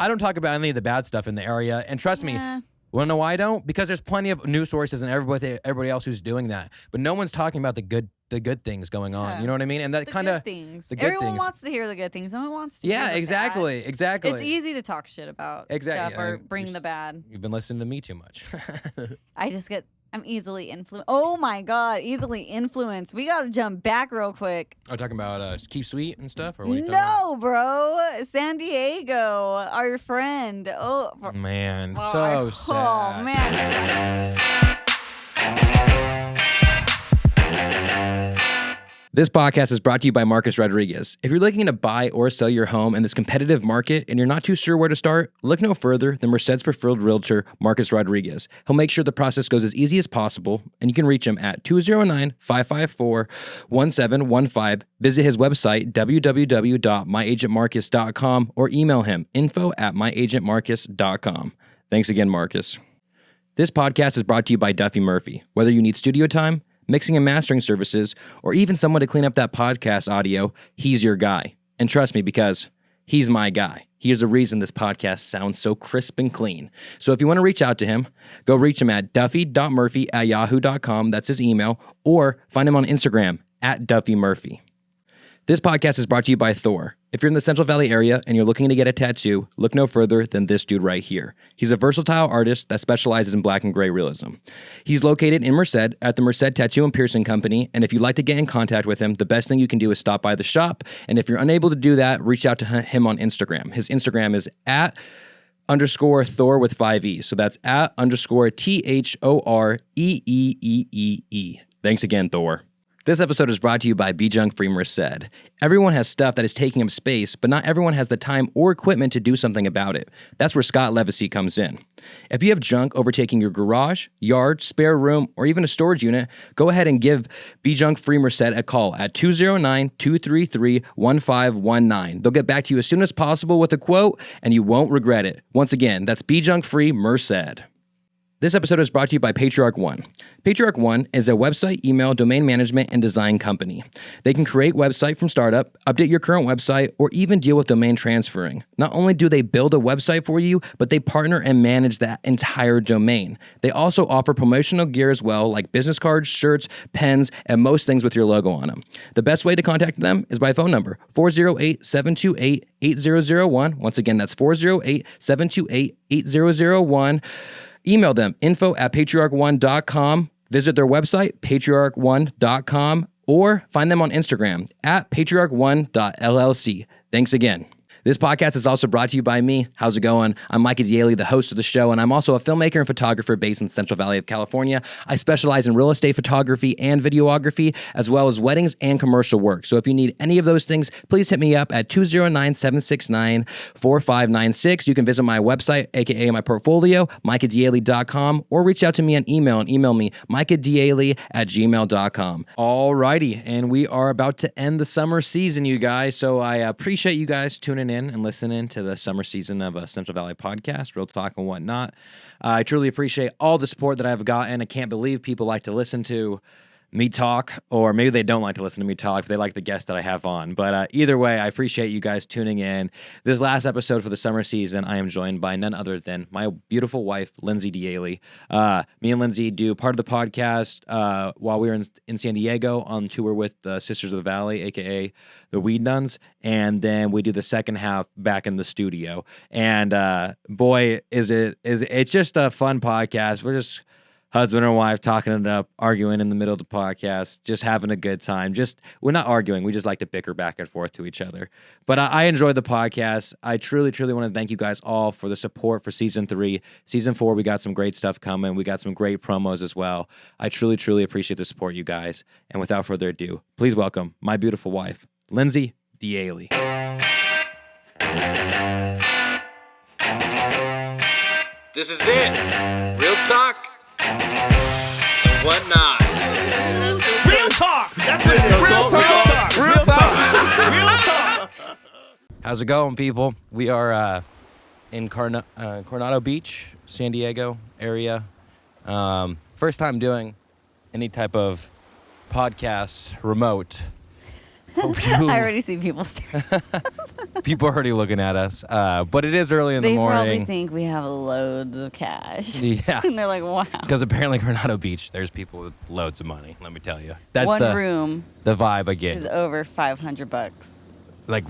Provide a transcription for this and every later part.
I don't talk about any of the bad stuff in the area. And trust me, want to know why I don't? Because there's plenty of news sources and everybody else who's doing that. But no one's talking about the good things going on. You know what I mean? And that kind of things. The good Everyone things. wants to hear the good things. No one wants to hear the exactly. bad. Exactly. It's easy to talk shit about stuff or bring the bad. You've been listening to me too much. I'm easily influenced. Oh my God, easily influenced. We got to jump back real quick. Are you talking about Keep Sweet and stuff? Or what no, bro. San Diego, our friend. Oh, man. So sad. Oh, man. This podcast is brought to you by Marcus Rodriguez. If you're looking to buy or sell your home in this competitive market and you're not too sure where to start, look no further than Merced's preferred realtor, Marcus Rodriguez. He'll make sure the process goes as easy as possible, and you can reach him at 209-554-1715. Visit his website, www.myagentmarcus.com, or email him, info@myagentmarcus.com. Thanks again, Marcus. This podcast is brought to you by Duffy.murphy. Whether you need studio time, mixing and mastering services, or even someone to clean up that podcast audio, he's your guy. And trust me, because he's my guy. He's the reason this podcast sounds so crisp and clean. So if you want to reach out to him, go reach him at duffy.murphy@yahoo.com. That's his email. Or find him on Instagram at duffymurphy. This podcast is brought to you by Thore. If you're in the Central Valley area and you're looking to get a tattoo, look no further than this dude right here. He's a versatile artist that specializes in black and gray realism. He's located in Merced at the Merced Tattoo and Piercing Company, and if you'd like to get in contact with him, the best thing you can do is stop by the shop, and if you're unable to do that, reach out to him on Instagram. His Instagram is @_Thore with 5 E's, so that's @_THOREEEEE. Thanks again, Thor. This episode is brought to you by Be Junk Free Merced. Everyone has stuff that is taking up space, but not everyone has the time or equipment to do something about it. That's where Scott Livesay comes in. If you have junk overtaking your garage, yard, spare room, or even a storage unit, go ahead and give Be Junk Free Merced a call at 209-233-1519. They'll get back to you as soon as possible with a quote, and you won't regret it. Once again, that's Be Junk Free Merced. This episode is brought to you by Patriarch One. Patriarch One is a website, email, domain management, and design company. They can create website from startup, update your current website, or even deal with domain transferring. Not only do they build a website for you, but they partner and manage that entire domain. They also offer promotional gear as well, like business cards, shirts, pens, and most things with your logo on them. The best way to contact them is by phone number, 408-728-8001. Once again, that's 408-728-8001. Email them, info@patriarch1.com. Visit their website, patriarch1.com, or find them on Instagram @patriarch1.llc. Thanks again. This podcast is also brought to you by me. How's it going? I'm Micah Diele, the host of the show, and I'm also a filmmaker and photographer based in the Central Valley of California. I specialize in real estate photography and videography, as well as weddings and commercial work. So if you need any of those things, please hit me up at 209-769-4596. You can visit my website, aka my portfolio, micahdiele.com, or reach out to me on email and email me, micahdiele@gmail.com. Alrighty, and we are about to end the summer season, you guys. So I appreciate you guys tuning in and listening to the summer season of a Central Valley podcast, Real Talk and whatnot. I truly appreciate all the support that I've gotten. I can't believe people like to listen to me talk, or maybe they don't like to listen to me talk, but they like the guests that I have on. But either way, I appreciate you guys tuning in. This last episode for the summer season, I am joined by none other than my beautiful wife, Lindsey Diele. Me and Lindsey do part of the podcast while we were in San Diego on tour with the Sisters of the Valley, a.k.a. the Weed Nuns, and then we do the second half back in the studio. And boy, it's just a fun podcast. We're just husband and wife talking it up, arguing in the middle of the podcast, just having a good time. We're not arguing. We just like to bicker back and forth to each other. But I enjoyed the podcast. I truly, truly want to thank you guys all for the support for season 3. Season 4, we got some great stuff coming. We got some great promos as well. I truly, truly appreciate the support, you guys. And without further ado, please welcome my beautiful wife, Lindsey Diele. This is it. Real talk. And whatnot. Real talk. That's it. Real talk. Real talk. Real talk. How's it going, people? We are in Coronado Beach, San Diego area. First time doing any type of podcast remote. I already see people staring. People are already looking at us. But it is early in the They morning. probably think we have loads of cash. Yeah. And they're like, wow. Because apparently Coronado Beach, there's people with loads of money. Let me tell you. That's One the room the vibe I get. is over $500. Like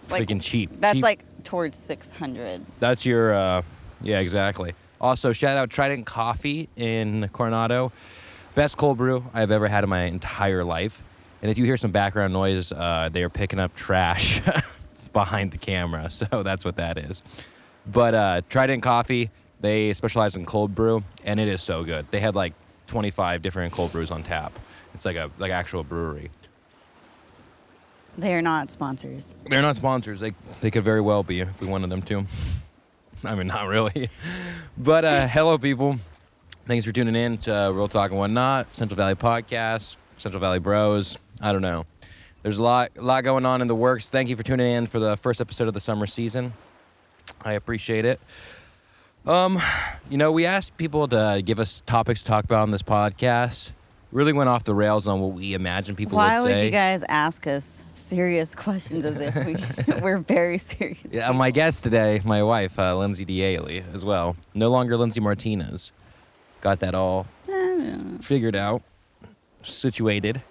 freaking cheap. That's Cheap. like towards 600. That's your, yeah, exactly. Also, shout out Trident Coffee in Coronado. Best cold brew I've ever had in my entire life. And if you hear some background noise, they are picking up trash behind the camera. So that's what that is. But Trident Coffee, they specialize in cold brew, and it is so good. They had like 25 different cold brews on tap. It's like actual brewery. They are not sponsors. They're not sponsors. They could very well be if we wanted them to. I mean, not really. But hello, people. Thanks for tuning in to Real Talk and Whatnot, Central Valley Podcast, Central Valley Bros. I don't know. There's a lot going on in the works. Thank you for tuning in for the first episode of the summer season. I appreciate it. We asked people to give us topics to talk about on this podcast. Really went off the rails on what we imagine people Why would say. would you guys ask us serious questions as if we're very serious? Yeah, my guest today, my wife, Lindsey Diele, as well. No longer Lindsey Martinez. Got that all figured out, situated.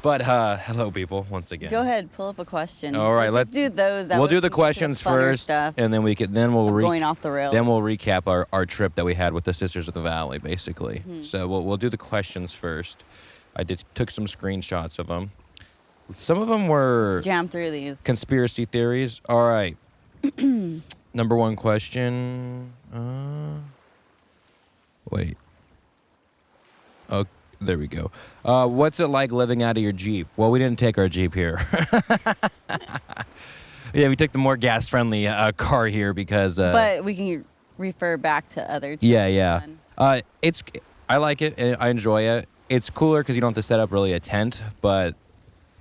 But hello, people, once again. Go ahead, pull up a question. All right, let's do those. We'll do the questions first, stuff. and then we'll Going off the rails. Then we'll recap our trip that we had with the Sisters of the Valley, basically. So we'll do the questions first. I took some screenshots of them. Some of them were Let's jam through these. conspiracy theories. All right. Number one question. Wait. Oh, there we go. What's it like living out of your Jeep? Well, we didn't take our Jeep here. Yeah, we took the more gas-friendly car here because. But we can refer back to other. Yeah. I like it. I enjoy it. It's cooler because you don't have to set up really a tent, but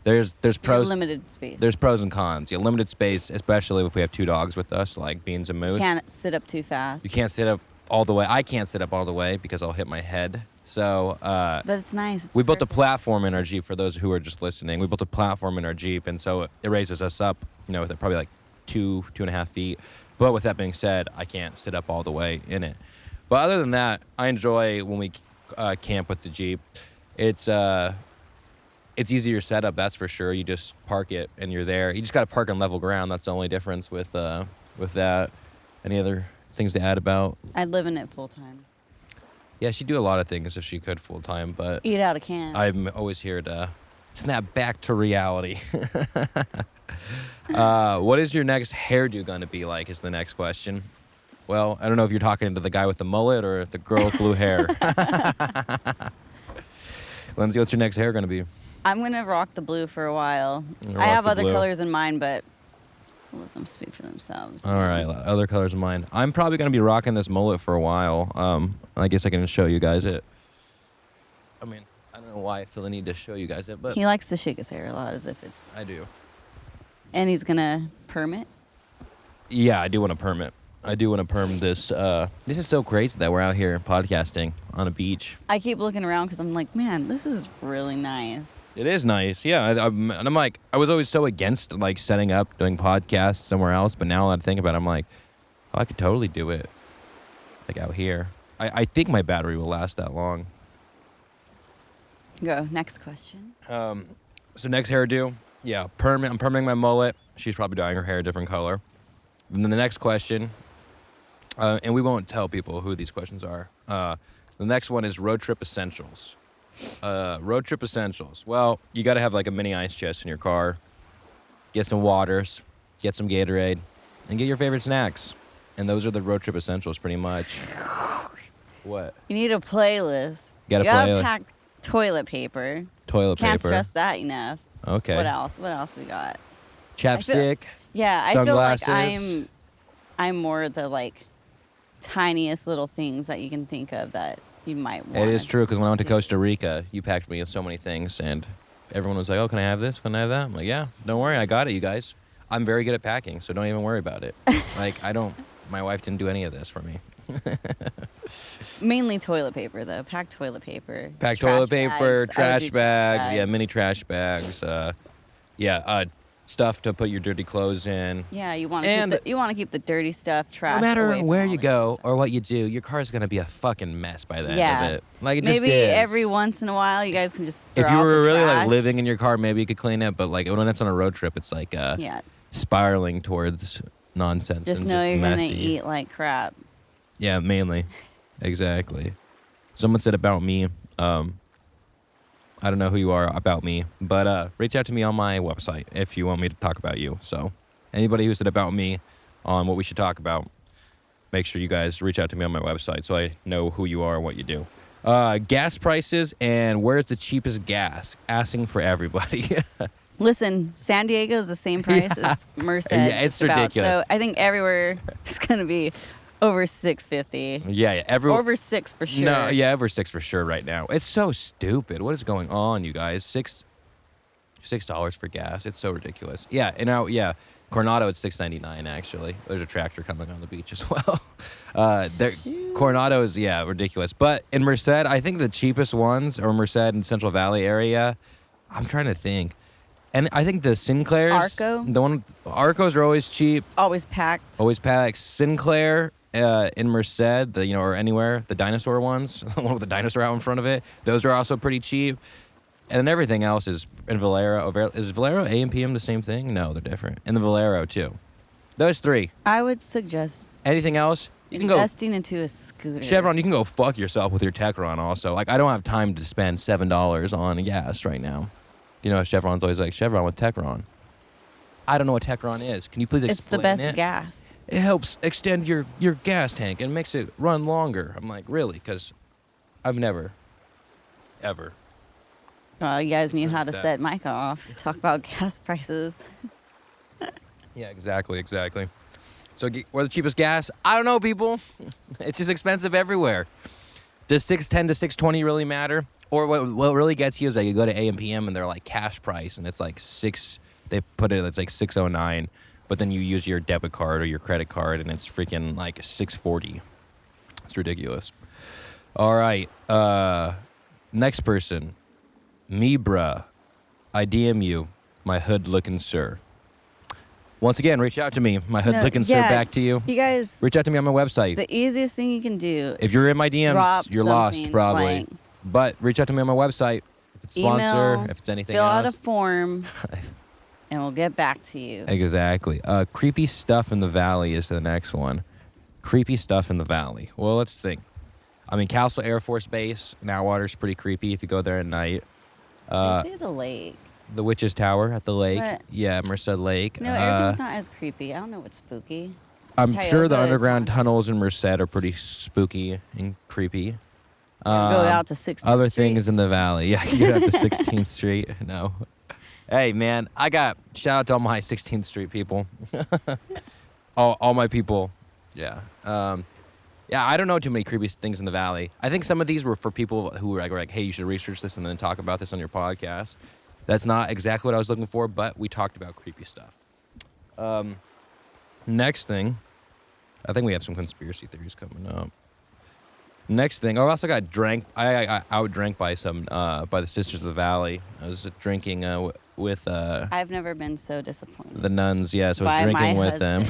there's pros. Limited space. There's pros and cons. Yeah, limited space, especially if we have two dogs with us, like Beans and Moose. You can't sit up too fast. You can't sit up all the way. I can't sit up all the way because I'll hit my head. So, but it's nice. We built a platform in our Jeep for those who are just listening. We built a platform in our Jeep, and so it raises us up, with probably like 2.5 feet. But with that being said, I can't sit up all the way in it. But other than that, I enjoy when we camp with the Jeep. It's easier setup, that's for sure. You just park it and you're there. You just got to park on level ground. That's the only difference with that. Any other things to add about? I'd live in it full time. Yeah, she'd do a lot of things if she could full time, but Eat out of can. I'm always here to snap back to reality. What is your next hairdo going to be like is the next question. Well, I don't know if you're talking to the guy with the mullet or the girl with blue hair. Lindsey, what's your next hair going to be? I'm going to rock the blue for a while. Rock I have the other blue. colors in mind, but we'll let them speak for themselves. All right, other colors of mine. I'm probably going to be rocking this mullet for a while. I guess I can show you guys it. I mean, I don't know why I feel the need to show you guys it, but He likes to shake his hair a lot as if it's... I do. And he's going to perm it? Yeah, I do want to perm it. I do want to perm this. This is so crazy that we're out here podcasting on a beach. I keep looking around because I'm like, man, this is really nice. It is nice, yeah. And I'm like, I was always so against like setting up, doing podcasts somewhere else, but now that I think about it, I'm like, oh, I could totally do it, like out here. I think my battery will last that long. Go, next question. So next hairdo, yeah, I'm perming my mullet. She's probably dyeing her hair a different color. And then the next question, and we won't tell people who these questions are. The next one is road trip essentials. Road trip essentials. Well, you got to have like a mini ice chest in your car. Get some waters, get some Gatorade, and get your favorite snacks. And those are the road trip essentials, pretty much. What? You need a playlist. Got a you gotta playlist. pack toilet paper. Toilet Can't paper. stress that enough. Okay. What else? What else we got? Chapstick. Yeah, I Sunglasses. feel like I'm more the like tiniest little things that you can think of that you might want. It is true, because when I went to Costa Rica, you packed me in so many things, and everyone was like, oh, can I have this? Can I have that? I'm like, yeah, don't worry, I got it, you guys. I'm very good at packing, so don't even worry about it. My wife didn't do any of this for me. Mainly toilet paper, though. Pack toilet paper. Pack trash toilet paper, bags. I would trash do bags, yeah, mini trash bags. stuff to put your dirty clothes in. Yeah, you want to keep the dirty stuff, trash. No matter away from where all you the go good stuff. or what you do, your car's gonna be a fucking mess by the end Yeah. of it. Like it Maybe just is. every once in a while, you guys can just throw if you out were the really trash. like living in your car, maybe you could clean it. But like when it's on a road trip, it's like spiraling towards nonsense. Just and know just you're messy. gonna eat like crap. Yeah, mainly. Exactly. Someone said about me. I don't know who you are about me, but reach out to me on my website if you want me to talk about you. So anybody who said about me on what we should talk about, make sure you guys reach out to me on my website so I know who you are and what you do. Gas prices and where's the cheapest gas? Asking for everybody. Listen, San Diego is the same price as Merced. Yeah, it's just about. ridiculous. So I think everywhere is gonna be over $6.50. Yeah. Over $6 for sure. No, yeah, over $6 for sure right now. It's so stupid. What is going on, you guys? $6 for gas. It's so ridiculous. Yeah, and now, Coronado, it's $6.99 actually. There's a tractor coming on the beach as well. Coronado is ridiculous. But in Merced, I think the cheapest ones are Merced and Central Valley area. I'm trying to think. And I think the Sinclairs, Arcos are always cheap. Always packed. Always packed. Sinclair in Merced, or anywhere, the dinosaur ones, the one with the dinosaur out in front of it, those are also pretty cheap. And then everything else is in Valero. Is Valero A and PM the same thing? No, they're different. And the Valero too. Those three. I would suggest anything else. You can investing into a scooter. Chevron, you can go fuck yourself with your Techron also. Like I don't have time to spend $7 on gas right now. You know, Chevron's always like, Chevron with Techron. I don't know what Techron is. Can you please explain it? It's the best gas. It helps extend your gas tank and makes it run longer. I'm like, really? Because I've never, ever. Well, you guys knew how to set Micah off. Talk about gas prices. Yeah, exactly. So where the cheapest gas? I don't know, people. It's just expensive everywhere. Does $6.10 to $6.20 really matter? Or what really gets you is that you go to A&PM and they're like cash price and it's like they put it, it's like $6.09, but then you use your debit card or your credit card and it's freaking like $6.40. It's ridiculous. All right. Next person. Me, bruh. I DM you, my hood-looking sir. Once again, reach out to me, my hood-looking sir, back to you. You guys... Reach out to me on my website. The easiest thing you can do... If you're in my DMs, you're lost, probably. Like, but reach out to me on my website. If it's sponsor, if it's anything else. Fill out a form, and we'll get back to you. Exactly. Creepy stuff in the valley is the next one. Creepy stuff in the valley. Well, let's think. I mean, Castle Air Force Base, Atwater's pretty creepy if you go there at night. They say the lake. The Witch's Tower at the lake. But yeah, Merced Lake. No, everything's not as creepy. I don't know what's spooky. I'm sure the underground tunnels in Merced are pretty spooky and creepy. Go out to 16th Street. Other things in the valley. Yeah, you go out to 16th Street. No. Hey, man, shout out to all my 16th Street people. all my people. Yeah. Yeah, I don't know too many creepy things in the valley. I think some of these were for people who were like, hey, you should research this and then talk about this on your podcast. That's not exactly what I was looking for, but we talked about creepy stuff. Next thing, I think we have some conspiracy theories coming up. Next thing, I also got drank. I outdrank by by the Sisters of the Valley. I was drinking with. I've never been so disappointed. The nuns, yeah. So I was drinking with them.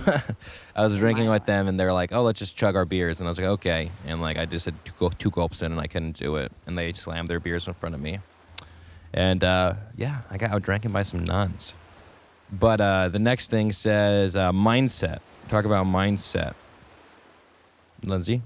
I was drinking with them, and they're like, "Oh, let's just chug our beers." And I was like, "Okay." And like, I just had two gulps in, and I couldn't do it. And they slammed their beers in front of me. And yeah, I got outdrinking by some nuns. But the next thing says mindset. Talk about mindset. Lindsay?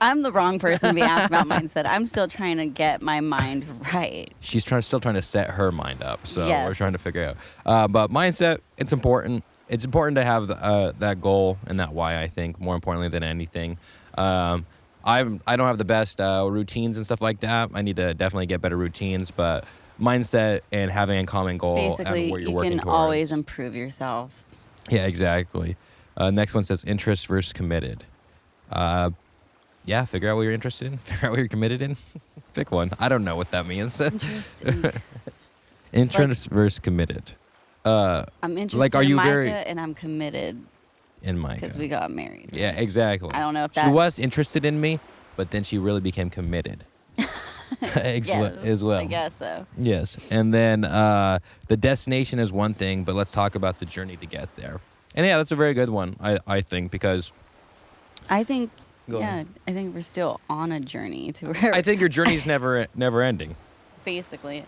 I'm the wrong person to be asked about mindset. I'm still trying to get my mind right. She's still trying to set her mind up, so we're trying to figure out. But mindset, it's important. It's important to have that goal and that why, I think, more importantly than anything. I don't have the best routines and stuff like that. I need to definitely get better routines, but mindset and having a common goal basically, and where you're working towards. You can always improve yourself. Yeah, exactly. Next one says interest versus committed. Yeah, figure out what you're interested in. Figure out what you're committed in. Pick one. I don't know what that means. Interesting. Interest versus committed. I'm interested in Micah, and I'm committed in Micah. because we got married. Yeah, exactly. I don't know if that... She was interested in me, but then she really became committed. as well. I guess so. Yes. And then the destination is one thing, but let's talk about the journey to get there. And yeah, that's a very good one, I think, because I think, Go ahead. I think we're still on a journey to where. I think your journey's never ending. Basically.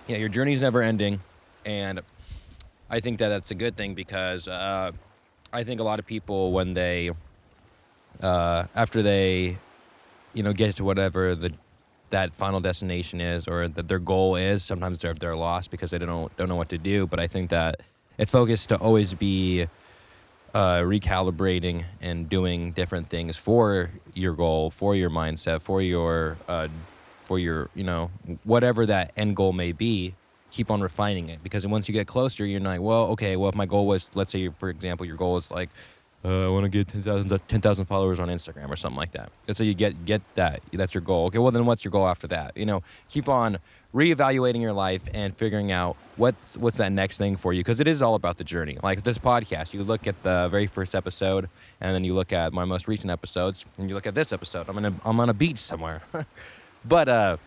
Yeah, your journey's never ending, and I think that's a good thing because I think a lot of people when they after they get to whatever that final destination is or that their goal is, sometimes they're lost because they don't know what to do. But I think that it's focused to always be recalibrating and doing different things for your goal, for your mindset, for your whatever that end goal may be. Keep on refining it, because once you get closer, you're like, well, if my goal was, let's say, for example, your goal is like, I want to get 10,000 followers on Instagram or something like that. Let's say you get that. That's your goal. Okay, well, then what's your goal after that? Keep on reevaluating your life and figuring out what's that next thing for you, because it is all about the journey. Like this podcast, you look at the very first episode, and then you look at my most recent episodes, and you look at this episode. I'm on a beach somewhere. But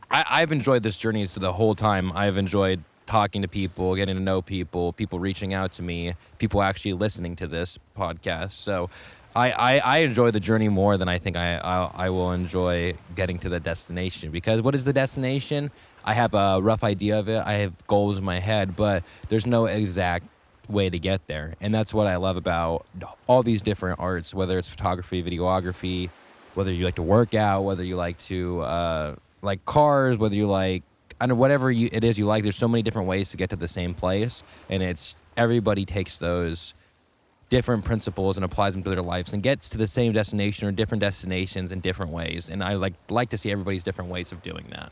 I've enjoyed this journey the whole time. I've enjoyed talking to people, getting to know people reaching out to me, people actually listening to this podcast. So I enjoy the journey more than I think I will enjoy getting to the destination. Because what is the destination? I have a rough idea of it. I have goals in my head, but there's no exact way to get there. And that's what I love about all these different arts, whether it's photography, videography, whether you like to work out, whether you like to like cars, whether you like, I don't know, whatever it is you like. There's so many different ways to get to the same place, and it's everybody takes those different principles and applies them to their lives and gets to the same destination or different destinations in different ways. And I like to see everybody's different ways of doing that.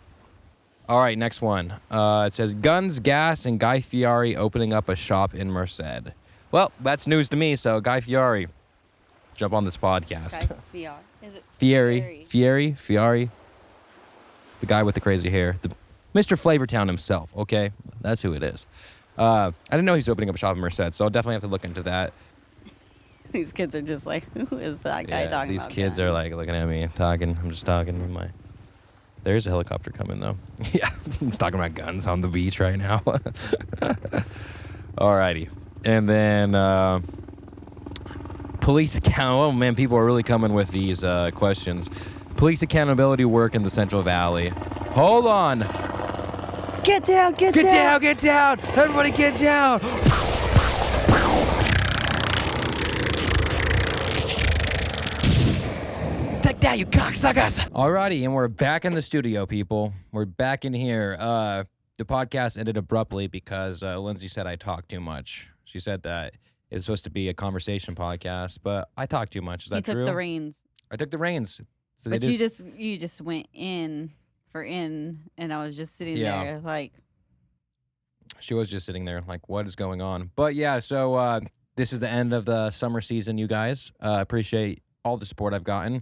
All right, next one. It says Guns, Gas, and Guy Fieri opening up a shop in Merced. Well, that's news to me. So Guy Fieri, jump on this podcast. Guy Fieri. Is it Fieri. The guy with the crazy hair. Mr. Flavortown himself, okay? That's who it is. I didn't know he's opening up a shop in Merced, so I'll definitely have to look into that. These kids are just like, who is that guy talking these about? These kids guns? are like looking at me, talking. I'm just talking with my... There's a helicopter coming, though. Yeah, I'm talking about guns on the beach right now. Alrighty. And then police account... Oh, man, people are really coming with these questions. Police accountability work in the Central Valley. Hold on. Get down. Get down. Everybody get down. Take that, you cocksuckers. Alrighty, and we're back in the studio, people. We're back in here. The podcast ended abruptly because Lindsay said I talk too much. She said that it's supposed to be a conversation podcast, but I talk too much. Is that true? You took the reins. I took the reins. So but you just went in, and I was just sitting there like. She was just sitting there like, what is going on? But yeah, so this is the end of the summer season, you guys. Appreciate all the support I've gotten.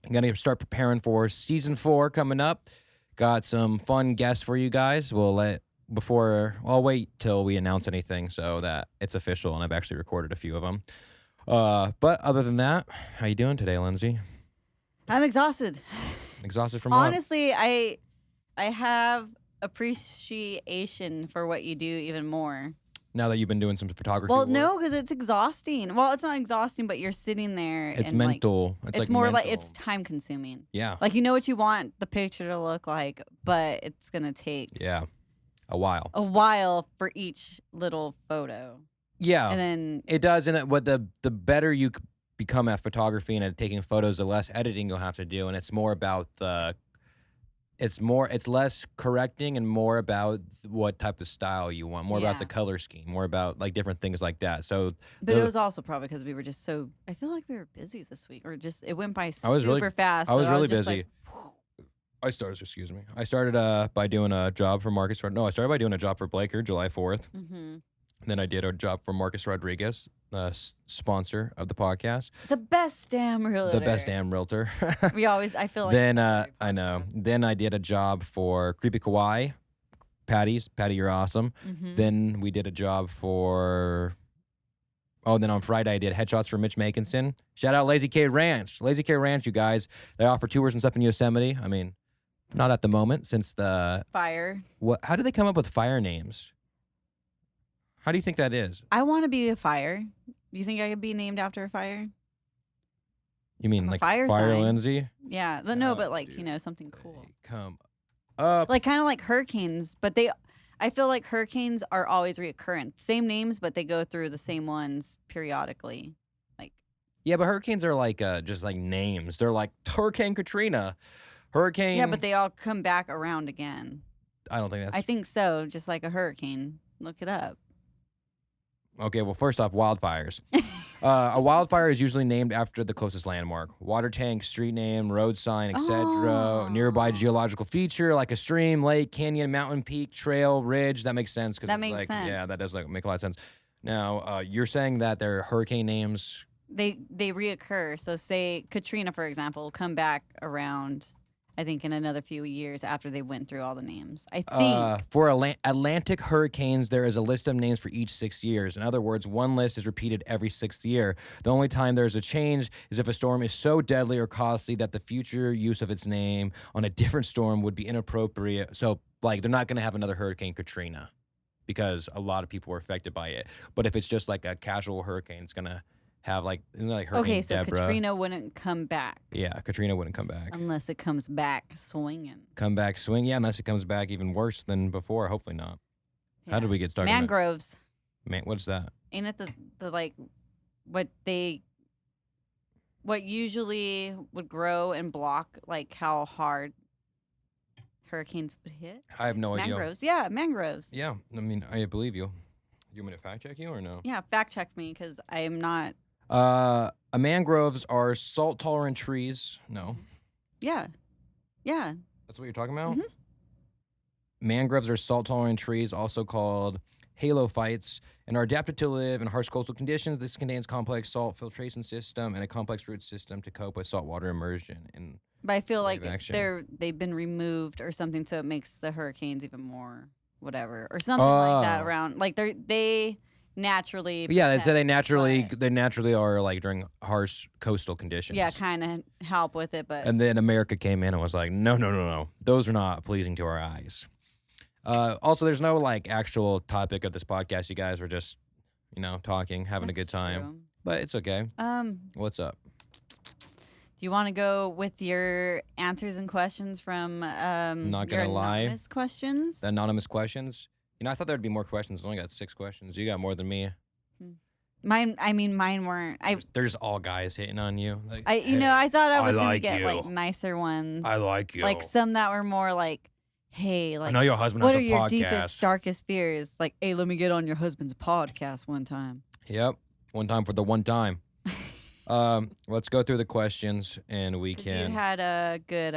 I'm going to start preparing for season 4 coming up. Got some fun guests for you guys. I'll wait till we announce anything so that it's official, and I've actually recorded a few of them. But other than that, how you doing today, Lindsay? I'm exhausted. Exhausted from what? Honestly, I have appreciation for what you do even more. Now that you've been doing some photography Well, work? no, because it's exhausting. Well, it's not exhausting, but you're sitting there. It's and mental. It's like more mental. like it's time consuming. Yeah. Like, you know what you want the picture to look like, but it's going to take Yeah. A while for each little photo. Yeah. And then it does. And what the better you become at photography and at taking photos, the less editing you'll have to do. And it's more about it's less correcting and more about what type of style you want, more about the color scheme, more about like different things like that. So, but it was also probably because we were just I feel like we were busy this week, or just it went by super fast. I was really busy. I started by doing a job for Marcus. No, I started by doing a job for Blaker, July 4th. Mm-hmm. Then I did a job for Marcus Rodriguez, sponsor of the podcast. The best damn realtor. I feel like. Then I know. Then I did a job for Creepy Kawaii, Patty, you're awesome. Mm-hmm. Then we did a job for Oh, then on Friday I did headshots for Mitch Makinson. Shout out Lazy K Ranch. Lazy K Ranch, you guys. They offer tours and stuff in Yosemite. I mean, not at the moment since the Fire. What? How do they come up with fire names? How do you think that is? I want to be a fire. Do you think I could be named after a fire? You mean I'm a like fire Fire sign. Lindsey? Yeah. No, Oh, but like, dude. something cool. Come up. Like kind of like hurricanes, but I feel like hurricanes are always recurrent. Same names, but they go through the same ones periodically. Like Yeah, but hurricanes are like just like names. They're like Hurricane Katrina, Hurricane. yeah, but they all come back around again. I don't think that's I think so, just like a hurricane. Look it up. okay. Well, first off, wildfires. A wildfire is usually named after the closest landmark: water tank, street name, road sign, etc. Oh. Nearby geological feature like a stream, lake, canyon, mountain, peak, trail, ridge. That makes sense. That makes sense. Yeah, that does make a lot of sense. Now, you're saying that they're hurricane names. They reoccur. So say Katrina, for example, will come back around, I think, in another few years after they went through all the names. I think. For Atlantic hurricanes, there is a list of names for each 6 years. In other words, one list is repeated every 6th year. The only time there's a change is if a storm is so deadly or costly that the future use of its name on a different storm would be inappropriate. So, like, they're not going to have another Hurricane Katrina because a lot of people were affected by it. But if it's just like a casual hurricane, it's going to have like, isn't it like Hurricane Okay, so Deborah? Katrina wouldn't come back Yeah, Katrina wouldn't come back. unless it comes back swinging. Come back swing, yeah, unless it comes back even worse than before. Hopefully not. How did we get started? Mangroves. Man, what's that? Ain't it the like what usually would grow and block like how hard hurricanes would hit? I have no idea. Mangroves. Yeah, mangroves. Yeah, I mean, I believe you. You want me to fact check you or no? Yeah, fact check me because I am not. Mangroves are salt-tolerant trees. No, Yeah. Yeah. that's what you're talking about? Mhm. Mangroves are salt-tolerant trees, also called halophytes, and are adapted to live in harsh coastal conditions. This contains complex salt filtration system and a complex root system to cope with saltwater immersion. And But I feel like Wave action. they've been removed or something, so it makes the hurricanes even more whatever or something like that Oh. around. Like they naturally. yeah, they say they protect, naturally are like during harsh coastal conditions. Yeah, kind of help with it, but And then America came in and was like, no. Those are not pleasing to our eyes. Also, there's no like actual topic of this podcast. You guys were just, talking, having a good that's time. true. But it's okay. What's up? Do you want to go with your answers and questions from Not your gonna lie. anonymous questions? The anonymous questions. I thought there'd be more questions. I only got 6 questions. You got more than me. Mine weren't. They're just all guys hitting on you. Like, I thought I was gonna like get you. like nicer ones. I like you. Like some that were more like, hey, like I know your husband what has are a your podcast. deepest, darkest fears? Like, hey, let me get on your husband's podcast one time. Yep. One time for the one time. Let's go through the questions and we 'Cause can. you had good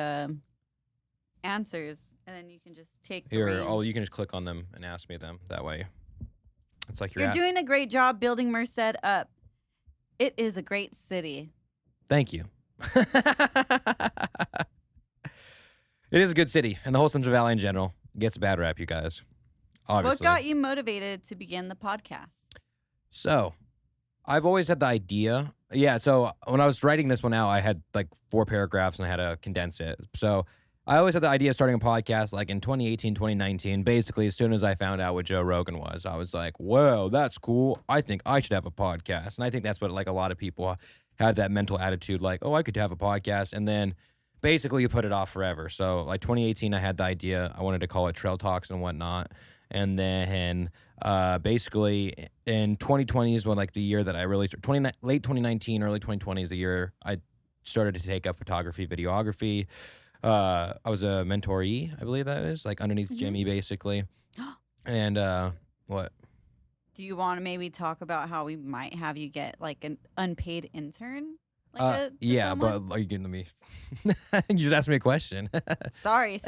answers, and then you can just take the Here, reins. you can just click on them and ask me them. That way, it's like You're doing a great job building Merced up. It is a great city. Thank you. It is a good city, and the whole Central Valley in general gets a bad rap, you guys. Obviously. What got you motivated to begin the podcast? So, I've always had the idea. Yeah, so when I was writing this one out, I had like 4 paragraphs and I had to condense it. So, I always had the idea of starting a podcast like in 2018, 2019. Basically, as soon as I found out what Joe Rogan was, I was like, whoa, that's cool. I think I should have a podcast. And I think that's what like a lot of people have that mental attitude like, oh, I could have a podcast. And then basically you put it off forever. So like 2018, I had the idea. I wanted to call it Trail Talks and whatnot. And then basically in 2020 is when like the year that I really late 2019, early 2020 is the year I started to take up photography, videography. I was a mentoree, I believe that is, like underneath Jimmy basically. And what? Do you want to maybe talk about how we might have you get like an unpaid intern? Like yeah, someone? but like, let me. You just asked me a question. Sorry.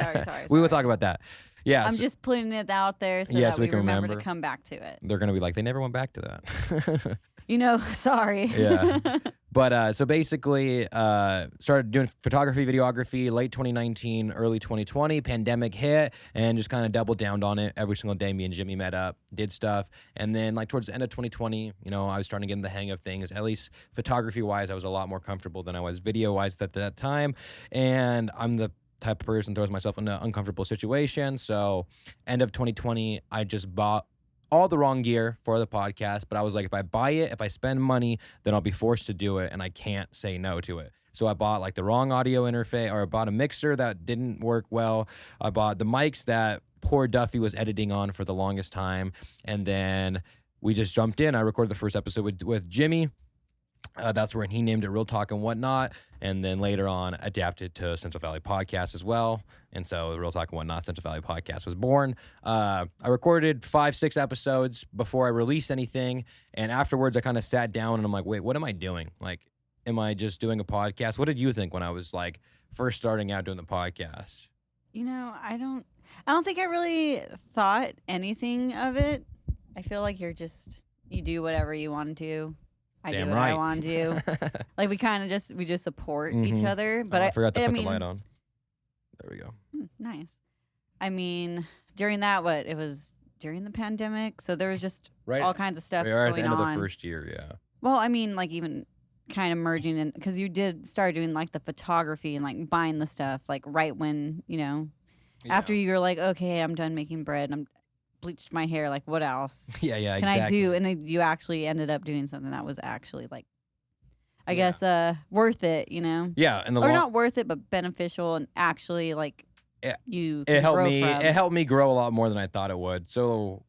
We will talk about that. Yeah, I'm so just putting it out there so Yeah, that so we we can remember to remember. come back to it. they're gonna be like, they never went back to that. Sorry. Yeah. But so basically, started doing photography, videography late 2019, early 2020. Pandemic hit, and just kind of doubled down on it. Every single day, me and Jimmy met up, did stuff, and then like towards the end of 2020, I was starting to get in the hang of things. At least photography-wise, I was a lot more comfortable than I was video-wise at that time. And I'm the type of person throws myself into uncomfortable situations. So end of 2020, I just bought all the wrong gear for the podcast, but I was like, if I buy it, if I spend money, then I'll be forced to do it, and I can't say no to it. So I bought like the wrong audio interface, or I bought a mixer that didn't work well. I bought the mics that poor Duffy was editing on for the longest time, and then we just jumped in. I recorded the first episode with Jimmy. That's when he named it Real Talk and Whatnot, and then later on adapted to Central Valley Podcast as well. And so Real Talk and Whatnot, Central Valley Podcast was born. I recorded 5-6 episodes before I released anything, and afterwards I kind of sat down and I'm like, wait, what am I doing? Like, am I just doing a podcast? What did you think when I was like first starting out doing the podcast? I don't think I really thought anything of it. I feel like you do whatever you want to do. I Damn do what right. I want to do. Like we just support each other. But I forgot to put the light on. There we go. Nice. I mean, during it was during the pandemic, so there was just all kinds of stuff We are going at the end on. of the first year, yeah. Well, I mean, like even kind of merging in, because you did start doing like the photography and like buying the stuff like right when after you were like, okay, I'm done making bread. I'm bleached my hair. Like, what else? Yeah, can exactly. I do? And then you actually ended up doing something that was actually like, I guess, worth it. Yeah, and or not worth it, but beneficial and actually like you. Can It helped grow me. from. It helped me grow a lot more than I thought it would. So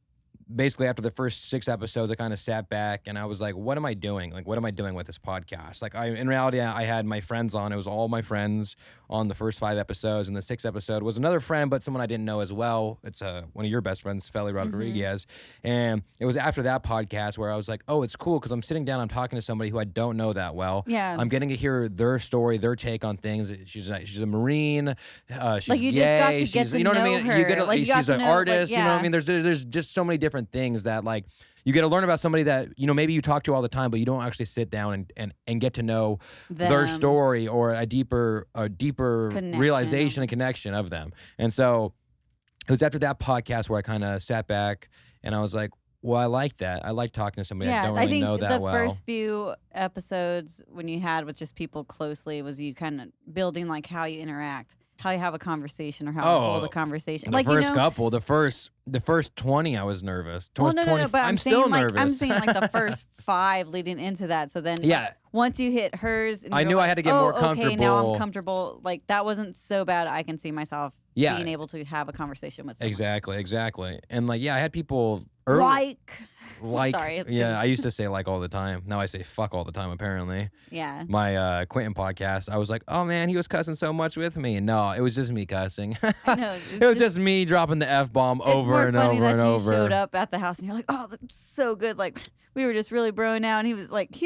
basically, after the first 6 episodes, I kind of sat back and I was like, what am I doing? Like, what am I doing with this podcast? Like, in reality, I had my friends on. It was all my friends on the first 5 episodes. And the 6th episode was another friend, but someone I didn't know as well. It's one of your best friends, Feli Rodriguez. And it was after that podcast where I was like, oh, it's cool because I'm sitting down, I'm talking to somebody who I don't know that well. Yeah. I'm getting to hear their story, their take on things. She's a Marine. She's Like you gay. just got to get she's, to you know know what I mean? her. You get Like, you got she's to an know, like, artist. You know what I yeah. mean? There's just so many different things that like you get to learn about somebody that maybe you talk to all the time, but you don't actually sit down and get to know their story or a deeper realization and connection of them. And so it was after that podcast where I kind of sat back and I was like, well, I like that. I like talking to somebody I don't really know that well. I think the first few episodes when you had with just people closely was you kind of building like how you interact, how you have a conversation, or how you hold a conversation. The like first couple, the first 20, I was nervous. Well, no, but I'm still saying, nervous. I'm saying like the first 5 leading into that. So then, yeah. Once you hit hers, and I knew I had to get more comfortable. Okay, now I'm comfortable. Like that wasn't so bad. I can see myself being able to have a conversation with someone. Exactly. And like, yeah, I had people like, sorry, yeah, I used to say like all the time. Now I say fuck all the time, apparently. Yeah. My Quentin podcast, I was like, oh man, he was cussing so much with me. No, it was just me cussing. I know. It was just me dropping the F-bomb over and over and over. You showed up at the house and you're like, oh, that's so good. Like, we were just really broing out, and he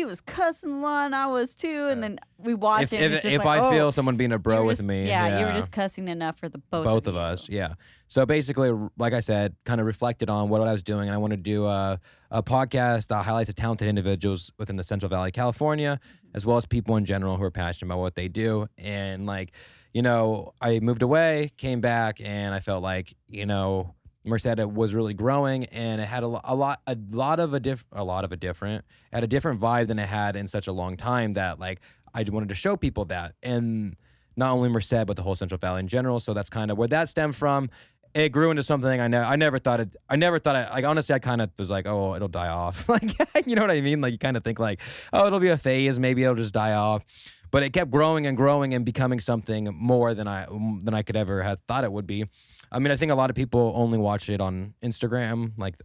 was cussing a lot, and I was too. And then we watched it. And If I feel someone being a bro with me, yeah, you were just cussing enough for the both of us. Yeah. So basically, like I said, kind of reflected on what I was doing, and I wanted to do a podcast that highlights the talented individuals within the Central Valley, California, as well as people in general who are passionate about what they do. And like, I moved away, came back, and I felt like, Merced was really growing, and it had a different vibe than it had in such a long time that like I wanted to show people that, and not only Merced but the whole Central Valley in general. So that's kind of where that stemmed from. It grew into something I never thought like honestly I kind of was like, oh, it'll die off. Like, you know what I mean? Like you kind of think like, oh, it'll be a phase, maybe it'll just die off. But it kept growing and growing and becoming something more than I could ever have thought it would be. I mean, I think a lot of people only watch it on Instagram. Like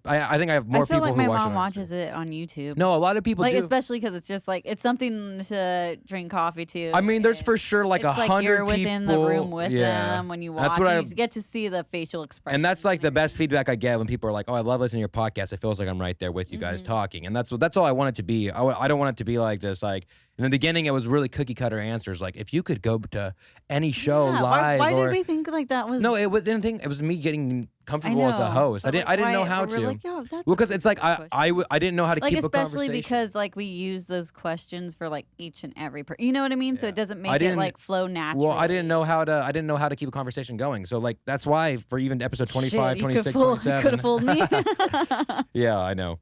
I think I have more people who watch it. I feel like my mom watches it on YouTube. No, a lot of people do. Especially because it's just like it's something to drink coffee to. I mean, there's for sure like 100 people. You're within the room with them when you watch. You get to see the facial expression. And that's like the best feedback I get when people are like, "Oh, I love listening to your podcast. It feels like I'm right there with you guys talking." And that's all I want it to be. I don't want it to be like this like, In the beginning, it was really cookie cutter answers. Like, if you could go to any show live, why did we think like that was? No, it was me getting comfortable as a host. I didn't know how to. Like, yo, that's well, because it's like I didn't know how to like, keep a conversation. especially because like we use those questions for like each and every you know what I mean? So it doesn't make it like flow naturally. Well, I didn't know how to keep a conversation going. So like that's why for even episode 25, 26, 27. You could have fooled me. Yeah, I know.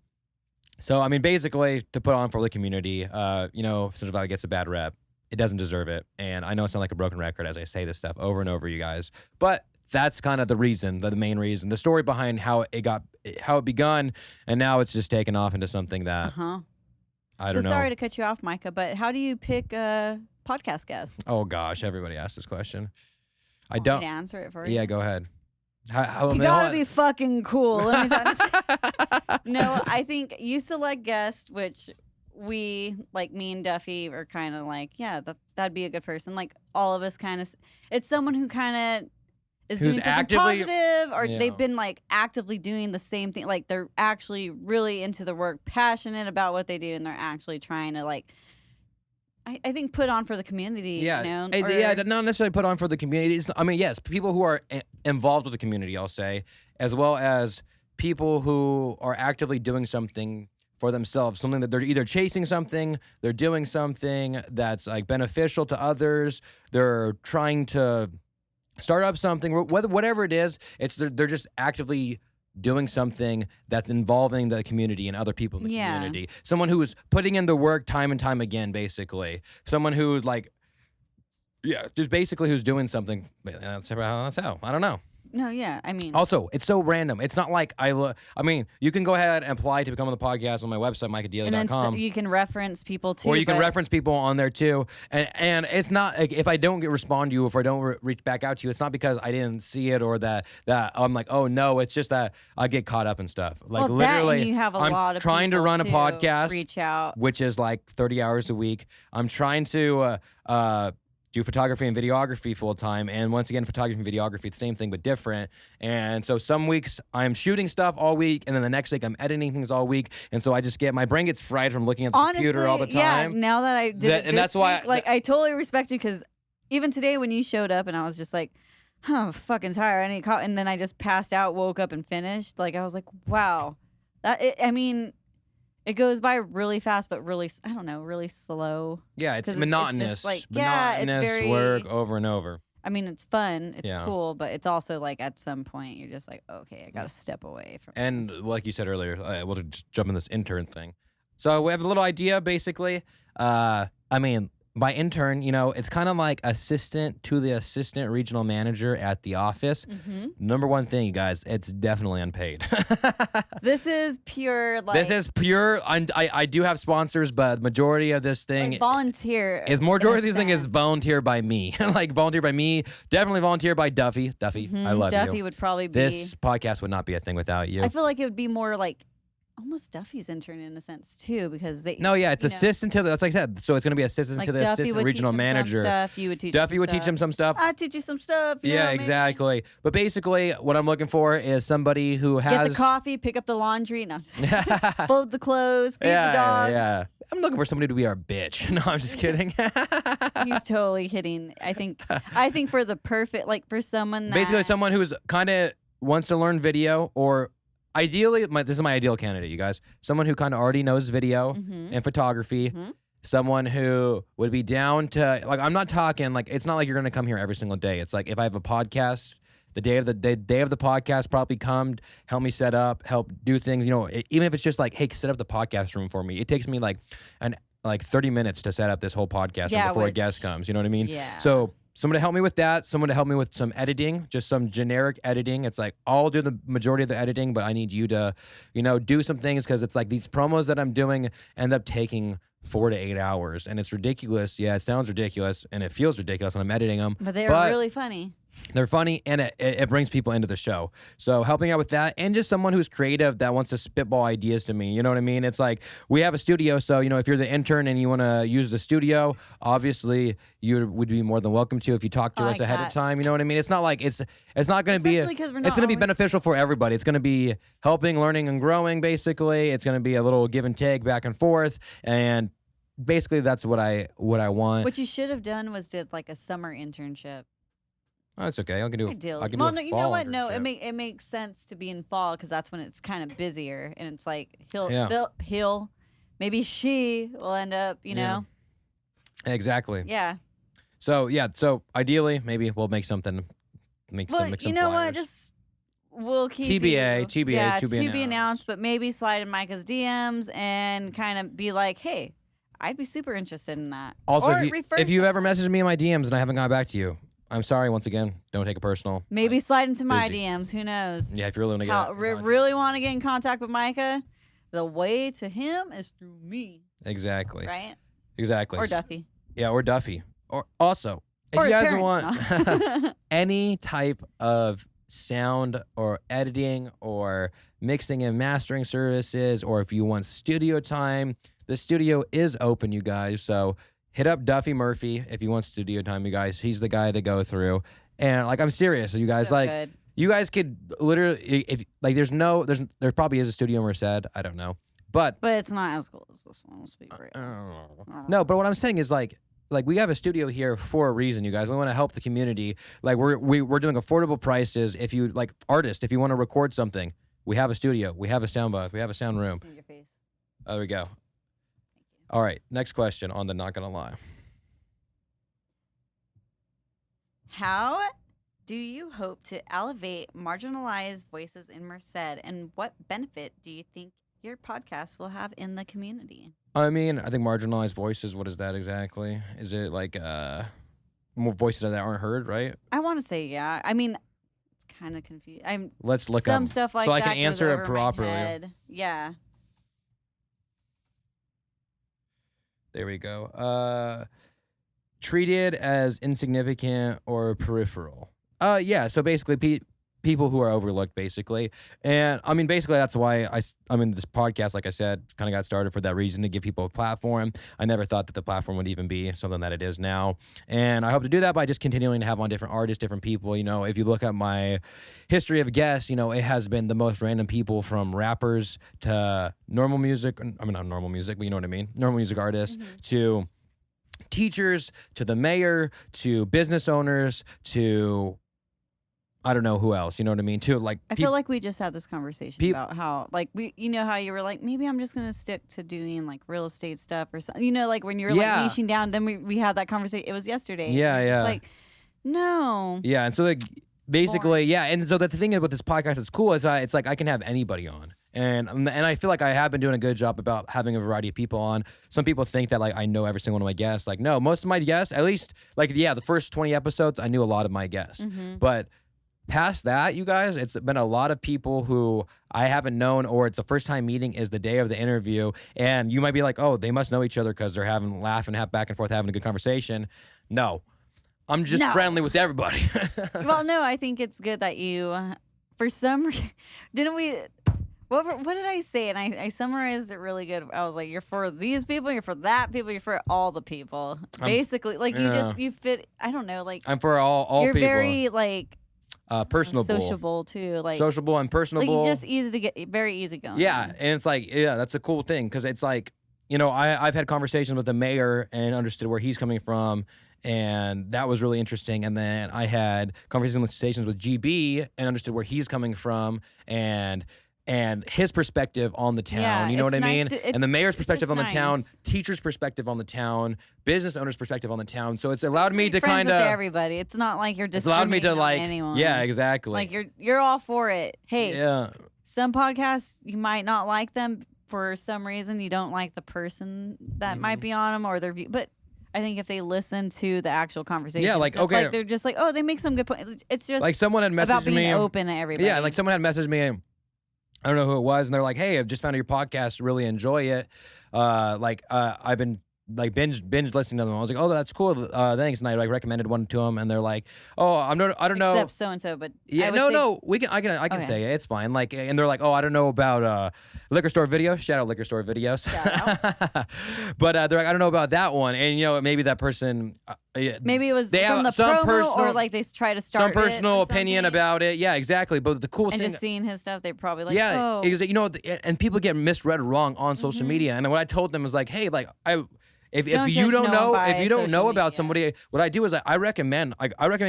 So, I mean, basically, to put on for the community, Central Valley gets a bad rep. It doesn't deserve it. And I know it sounds like a broken record as I say this stuff over and over, you guys. But that's kind of the reason, the main reason, the story behind how it begun, and now it's just taken off into something that, I don't know. Sorry to cut you off, Micah, but how do you pick podcast guests? Oh, gosh, everybody asks this question. I Want don't. me to answer it for you? Yeah, go ahead. You gotta be fucking cool. Let me tell you. No, I think you select guests, which we, like me and Duffy, are kind of like, yeah, that'd be a good person. Like all of us kind of, it's someone who kind of is Who's doing something actively, positive, or they've been like actively doing the same thing. Like they're actually really into the work, passionate about what they do, and they're actually trying to like, I think put on for the community. Yeah, you know? Not necessarily put on for the community. I mean, yes, people who are involved with the community, I'll say, as well as people who are actively doing something for themselves, something that they're either chasing something, they're doing something that's like beneficial to others, they're trying to start up something, whatever it is, they're just actively doing something that's involving the community and other people in the community. Someone who's putting in the work time and time again, basically. Someone who's like, just basically who's doing something. That's how. I don't know. No, yeah. I mean, also, it's so random. It's not like I mean, you can go ahead and apply to become on the podcast on my website, micahdiele.com. And then you can reference people too. Or you can reference people on there too. And it's not, like, if I don't respond to you, if I don't reach back out to you, it's not because I didn't see it or that I'm like, oh no, it's just that I get caught up in stuff. Like literally, you have I'm trying to run a podcast, reach out, which is like 30 hours a week. I'm trying to do photography and videography full time. And once again, photography and videography, the same thing, but different. And so some weeks I'm shooting stuff all week, and then the next week I'm editing things all week. And so I just my brain gets fried from looking at the computer all the time. Yeah, now that I did it and that's why I totally respect you, because even today when you showed up and I was just like, I'm fucking tired. I need coffee. And then I just passed out, woke up and finished. Like I was like, wow. It goes by really fast, but really, I don't know, really slow. Yeah, it's monotonous. It's like, monotonous it's very, work over and over. I mean, it's fun, it's cool, but it's also like at some point you're just like, okay, I got to step away from And this. like you said earlier, we'll just jump in this intern thing. So we have a little idea, basically. I mean, by intern, it's kind of like assistant to the assistant regional manager at the office. Mm-hmm. Number one thing, you guys, it's definitely unpaid. This is pure, like... This is pure... I do have sponsors, but majority of this thing... Like volunteer. Majority of this thing is volunteer by me. Like volunteer by me, definitely volunteer by Duffy. Duffy, I love you. Duffy would probably be... This podcast would not be a thing without you. I feel like it would be more like... almost Duffy's intern in a sense too, because they. No, yeah, it's assistant to. That's like I said. So it's going to be assistant like to the Duffy assistant regional manager. You would teach. Duffy would teach him some stuff. I'd teach you some stuff. Yeah, exactly. But basically, what I'm looking for is somebody who has get the coffee, pick up the laundry, fold the clothes, feed the dogs. Yeah, I'm looking for somebody to be our bitch. No, I'm just kidding. He's totally kidding. I think for the perfect, like for someone that basically someone who's kind of wants to learn video or. Ideally, this is my ideal candidate, you guys. Someone who kind of already knows video and photography. Someone who would be down to, like, I'm not talking, like, it's not like you're going to come here every single day. It's like if I have a podcast, the day of the podcast, probably come, help me set up, help do things. Even if it's just like, hey, set up the podcast room for me. It takes me like 30 minutes to set up this whole podcast room before a guest comes. You know what I mean? Yeah. So someone to help me with that, someone to help me with some editing, just some generic editing. It's like, I'll do the majority of the editing, but I need you to, do some things, because it's like these promos that I'm doing end up taking 4 to 8 hours, and it's ridiculous. Yeah, it sounds ridiculous, and it feels ridiculous when I'm editing them. But they're really funny. They're funny, and it brings people into the show. So helping out with that, and just someone who's creative that wants to spitball ideas to me. You know what I mean? It's like, we have a studio, so if you're the intern and you want to use the studio, obviously you would be more than welcome to if you talk to us ahead of time. You know what I mean? It's not like it's not going to be. It's going to be beneficial for everybody. It's going to be helping, learning, and growing. Basically, it's going to be a little give and take, back and forth, and basically that's what I want. What you should have done was did like a summer internship. Oh, it's okay. I can do. Big deal. I can Well, do a no, you fall know what? No, internship. it makes sense to be in fall because that's when it's kind of busier, and it's like Yeah. he'll maybe she will end up, you Yeah. know. Exactly. Yeah. So ideally, maybe we'll make something. Make Well, some you know flyers. what? Just we'll keep TBA, yeah, to be announced. But maybe slide in Micah's DMs and kind of be like, hey, I'd be super interested in that. Also, or if you ever message me in my DMs and I haven't got back to you, I'm sorry once again. Don't take it personal. maybe slide into my busy. DMs. Who knows? Yeah, if you really want to get really want to get in contact with Micah, the way to him is through me, exactly, right? exactly, Or Duffy. Yeah, or Duffy. Or also, if Or you his guys parents. want any type of sound or editing or mixing and mastering services, or if you want studio time, the studio is open, you guys. So hit up Duffy Murphy if you want studio time, you guys. He's the guy to go through. And like, I'm serious, you guys. So like, good. you guys could literally, if like, there probably is a studio in Merced. I don't know, but But it's not as cool as this one. Let's be real. no, but what I'm saying is like we have a studio here for a reason, you guys. We want to help the community. Like we're doing affordable prices. If you like artists, if you want to record something, we have a studio. We have a sound booth. We have a sound room. See your face. There we go. All right, next question on the Not Gonna Lie. How do you hope to elevate marginalized voices in Merced, and what benefit do you think your podcast will have in the community? I mean, I think marginalized voices. What is that exactly? Is it like more voices that aren't heard, right? I want to say yeah. I mean, it's kind of confusing. Let's look some up stuff like so I that can goes answer it over my properly. head. Yeah. There we go. Treated as insignificant or peripheral. Yeah. So basically, people who are overlooked, basically. And I mean, basically, that's why I mean, this podcast, like I said, kind of got started for that reason, to give people a platform. I never thought that the platform would even be something that it is now. And I hope to do that by just continuing to have on different artists, different people. You know, if you look at my history of guests, you know, it has been the most random people, from rappers to normal music. I mean, not normal music, but you know what I mean? Normal music artists to teachers, to the mayor, to business owners, to I don't know who else, you know what I mean? To like, I feel like we just had this conversation about how, like, you know how you were like, maybe I'm just gonna stick to doing like real estate stuff or something. You know, like when you're like niching down. Then we had that conversation. It was yesterday. Yeah, and yeah. It's like, no. Yeah, and so like basically, yeah, and so the thing is with this podcast that's cool is it's like I can have anybody on. And I feel like I have been doing a good job about having a variety of people on. Some people think that like I know every single one of my guests. Like, no, most of my guests, at least like the first 20 episodes, I knew a lot of my guests. But past that, you guys, it's been a lot of people who I haven't known, or it's the first time meeting is the day of the interview. And you might be like, oh, they must know each other because they're laughing back and forth, having a good conversation. No, I'm just friendly with everybody. Well, no, I think it's good that you, for some, didn't we? What did I say? And I summarized it really good. I was like, you're for these people, you're for that people, you're for all the people. Basically, like you fit. I don't know, like I'm for all you're people. You're very like personable, sociable too, like sociable and personable. Like just easy to get, very easy going. Yeah, and it's like, yeah, that's a cool thing because it's like, you know, I've had conversations with the mayor and understood where he's coming from, and that was really interesting. And then I had conversations with GB and understood where he's coming from and his perspective on the town, you know what I mean? And the mayor's perspective on the town, teacher's perspective on the town, business owner's perspective on the town. So it's allowed me to kind of everybody. It's not like you're just allowed me to like anyone. Yeah, exactly. Like you're all for it. Hey, yeah. Some podcasts you might not like them for some reason. You don't like the person that might be on them or their view, but I think if they listen to the actual conversation, like stuff, okay, like they're just like, oh, they make some good points. It's just like someone had messaged about being me open to everybody. Yeah, like someone had messaged me. I don't know who it was, and they're like, "Hey, I've just found your podcast. Really enjoy it. I've been like binge listening to them." I was like, "Oh, that's cool. Thanks." And I like recommended one to them, and they're like, "Oh, I don't know." Except so and so, but yeah, no, I can okay. say it. It's fine. Like, and they're like, "Oh, I don't know about liquor store videos." Shout out liquor store videos. Shout out. But they're like, "I don't know about that one," and you know, maybe that person. Maybe it was they from have the promo, or like they try to start some personal opinion about it. Yeah, exactly. But the cool thing, and just seeing his stuff, they probably like, yeah, oh, you know, and people get misread wrong on social media. And what I told them was like, hey, like If Don't you judge don't no know one by if you don't know social about media. somebody, what I do is I recommend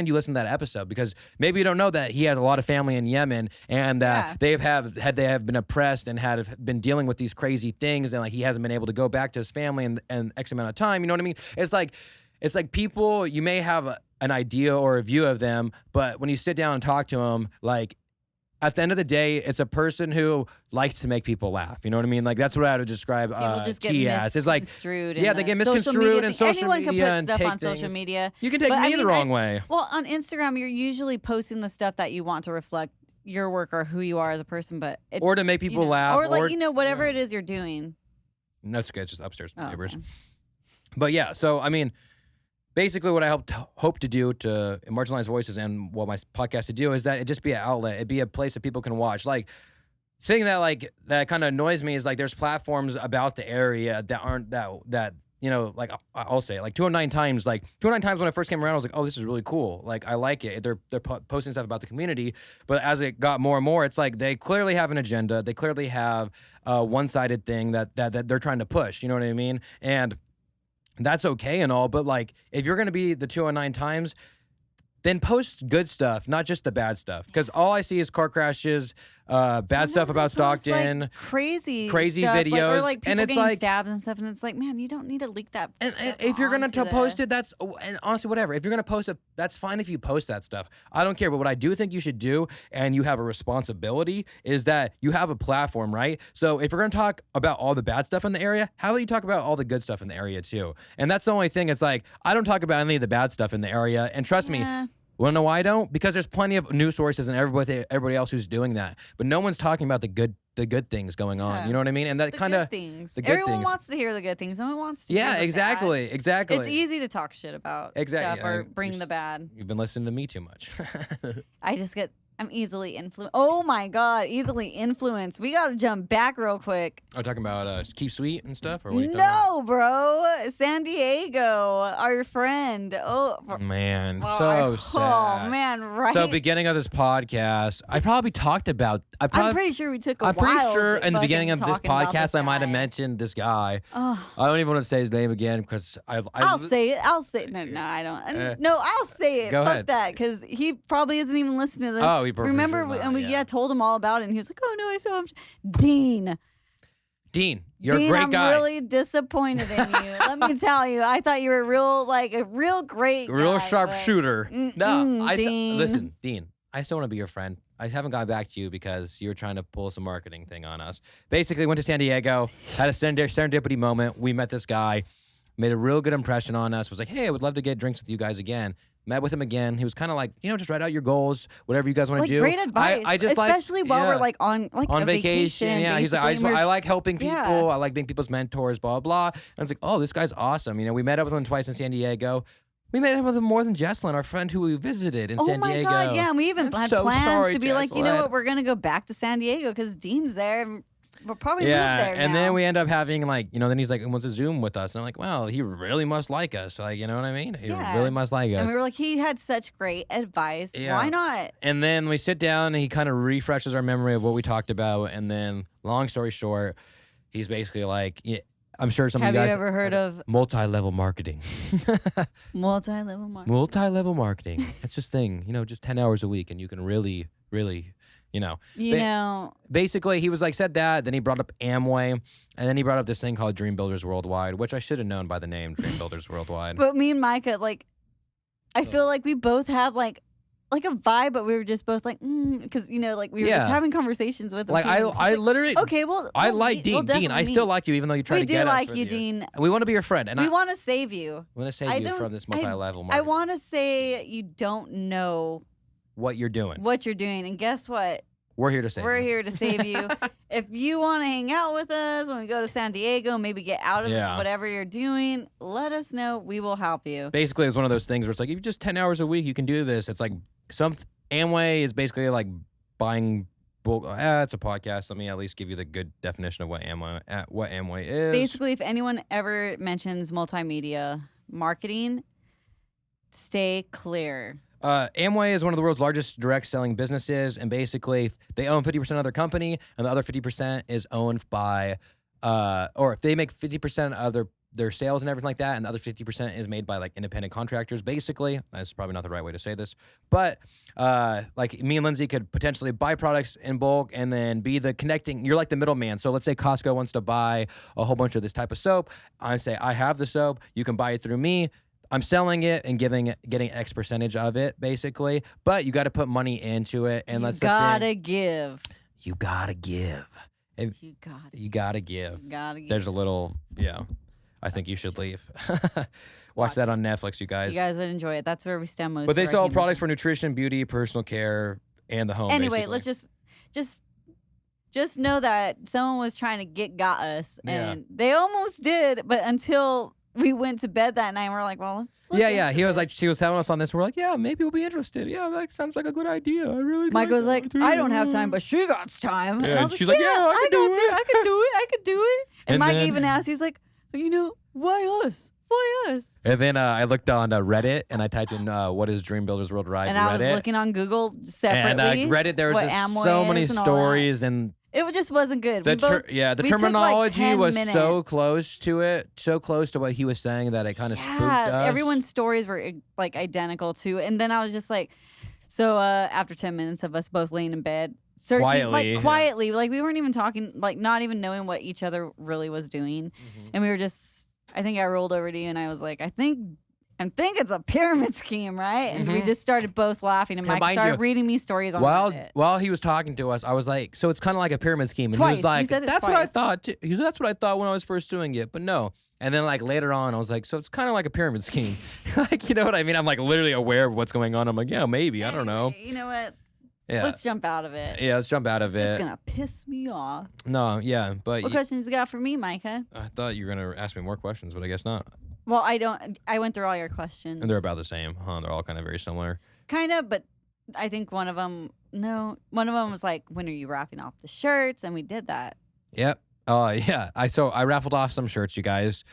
you listen to that episode, because maybe you don't know that he has a lot of family in Yemen, and they have been oppressed and have been dealing with these crazy things, and like he hasn't been able to go back to his family in X amount of time. You know what I mean? It's like people, you may have an idea or a view of them, but when you sit down and talk to them, like, at the end of the day, it's a person who likes to make people laugh. You know what I mean? Like, that's what I would describe People just get T as. It's like, misconstrued. yeah, in they the get social misconstrued media in thing. social Anyone media can and put stuff take on social things. media. You can take But, me the wrong way. Well, on Instagram, you're usually posting the stuff that you want to reflect your work or who you are as a person, but Or to make people laugh. or like whatever it is you're doing. That's good. It's just upstairs with neighbors. Okay. But yeah, so I mean, basically what I hope to do to marginalized voices and what my podcast to do is that it just be an outlet. It be a place that people can watch. Like, thing that kind of annoys me is like there's platforms about the area that aren't that like I'll say like 209 times. Like 209 times when I first came around, I was like, oh, this is really cool. Like, I like it. They're posting stuff about the community. But as it got more and more, it's like they clearly have an agenda. They clearly have a one-sided thing that they're trying to push. You know what I mean? And that's okay and all, but like if you're gonna be the 209 times, then post good stuff, not just the bad stuff. Because all I see is car crashes, bad Sometimes stuff about they post, Stockton, like, crazy videos, like, or like people and it's getting like stabbed and stuff. And it's like, man, you don't need to leak that. And stuff if you're gonna onto post it, that's, and honestly, whatever. If you're gonna post it, that's fine if you post that stuff. I don't care. But what I do think you should do, and you have a responsibility, is that you have a platform, right? So if you're gonna talk about all the bad stuff in the area, how about you talk about all the good stuff in the area too? And that's the only thing. It's like, I don't talk about any of the bad stuff in the area, and trust me. Want to know why I don't? Because there's plenty of news sources and everybody else who's doing that, but no one's talking about the good things going on. Yeah. You know what I mean? And that kind of things. the good Everyone things. wants to hear the good things. No one wants to. Hear Yeah, the exactly, bad. exactly. It's easy to talk shit about stuff or bring the bad. You've been listening to me too much. I'm easily influenced. Oh my God, easily influenced. We got to jump back real quick. Are you talking about Keep Sweet and stuff? Or what are you talking about? No, bro. San Diego, our friend. Oh, Man, so sad. Oh, man, right? So beginning of this podcast, I probably talked about. I'm pretty sure we took a I'm pretty while sure in the beginning of this talking about podcast, this I might have guy. mentioned this guy. Oh. I don't even want to say his name again because I'll say it. I'll say it. No, I don't. No, I'll say it. Go Fuck ahead. that, because he probably isn't even listening to this. Oh, he probably remember? should not, And we yeah. told him all about it, and he was like, "Oh no, I saw him." Dean, you're a great I'm guy. really disappointed in you. Let me tell you, I thought you were a real great, Real guy, sharp but- shooter. No, Dean. listen, Dean. I still want to be your friend. I haven't gotten back to you because you were trying to pull some marketing thing on us. Basically, went to San Diego, had a serendipity moment. We met this guy, made a real good impression on us. Was like, hey, I would love to get drinks with you guys again. Met with him again. He was kind of like, just write out your goals, whatever you guys want to do. Great advice. I just especially while we're on a vacation. Yeah, he's like, basically, I like helping people. Yeah. I like being people's mentors. Blah blah. And I was like, oh, this guy's awesome. We met up with him twice in San Diego. We met him with more than Jesslyn, our friend who we visited in San Diego. Oh my God, yeah. And we even had so plans sorry, to be like, you know Jesslyn. what, we're going to go back to San Diego because Dean's there. And we'll probably move there and now. then we end up having then he's like, he wants to Zoom with us. And I'm like, well, he really must like us. Like, you know what I mean? He really must like us. And we were like, he had such great advice. Yeah. Why not? And then we sit down and he kind of refreshes our memory of what we talked about. And then, long story short, he's basically like, I'm sure some Have of you you guys ever heard of multi-level marketing. multi-level marketing? Multi-level marketing. It's this thing, just 10 hours a week and you can really, really, Basically, he was like, said that, then he brought up Amway, and then he brought up this thing called Dream Builders Worldwide, which I should have known by the name Dream Builders Worldwide. But me and Micah, I feel like we both had like a vibe, but we were just both like, because we were just having conversations with him. Like I literally, okay, well, I like Dean. Dean, I still like you, even though you try to get us. We do like with you, Dean. We want to be your friend, and we want to save you. I want to save you from this multi-level marketing. I want to say you don't know what you're doing. And guess what? We're here to save you. We're here to save you. If you want to hang out with us when we go to San Diego, maybe get out of whatever you're doing, let us know. We will help you. Basically, it's one of those things where it's like, if you just 10 hours a week, you can do this. It's like Amway is basically like buying bulk. It's a podcast. Let me at least give you the good definition of what Amway is. Basically, if anyone ever mentions multimedia marketing, stay clear. Amway is one of the world's largest direct selling businesses, and basically they own 50% of their company, and the other 50% is owned by, or if they make 50% of their sales and everything like that, and the other 50% is made by like independent contractors. Basically, that's probably not the right way to say this, but like me and Lindsay could potentially buy products in bulk and then be the connecting. You're like the middleman. So let's say Costco wants to buy a whole bunch of this type of soap. I say I have the soap. You can buy it through me. I'm selling it and getting X percentage of it, basically. But you got to put money into it, and let's gotta give. You gotta give. You gotta give. gotta give. There's a little, I think you should leave. Watch that on Netflix, you guys. You guys would enjoy it. That's where we stem most. But they of our sell humor. products for nutrition, beauty, personal care, and the home. Anyway, basically. let's just know that someone was trying to got us, Yeah. and they almost did, but until we went to bed that night, and we're like, well, let's look Yeah. into He was this. like, she was telling us on this. We're like, yeah, maybe we'll be interested. Yeah, that sounds like a good idea. I really. Mike was like like, that I don't have idea." time, but she got time. Yeah, and I and was she's like, like, yeah, I can do it. I could do it. And And Mike then- even asked, he was like, why us? Why us? And then I looked on Reddit and I typed in what is Dream Builders World Ride And Reddit. I was looking on Google separately. And Reddit, there was what just Amway so many is and all stories, and It just wasn't good. the We both, the we took, like, terminology 10 was minutes. so close to it, so close to what he was saying that it kind of spooked us. Everyone's stories were like identical too. And then I was just like, so after 10 minutes of us both laying in bed, searching quietly, like we weren't even talking, like not even knowing what each other really was doing. Mhm. And we were just, I think I rolled over to you and I was like, I think it's a pyramid scheme, right? And we Mhm. just started both laughing, and Yeah, Mike mind started you, reading me stories on Reddit. While he was talking to us, I was like, so it's kind of like a pyramid scheme. And Twice. he was like, He said it that's what I twice. thought. He said, that's what I thought when I was first doing it, but no. And then like later on, I was like, so it's kind of like a pyramid scheme. Like, you know what I mean? I'm like literally aware of what's going on. I'm like, yeah, maybe. I don't know. You know what? Yeah. Let's jump out of it. Yeah, let's jump out of It's it. just gonna piss me off. No, yeah, but What questions you got for me, Micah? I thought you were going to ask me more questions, but I guess not. Well, I went through all your questions. And they're about the same, huh? They're all kind of very similar. Kind of, but I think one of them was like, when are you wrapping off the shirts? And we did that. Yep. Yeah. I raffled off some shirts, you guys.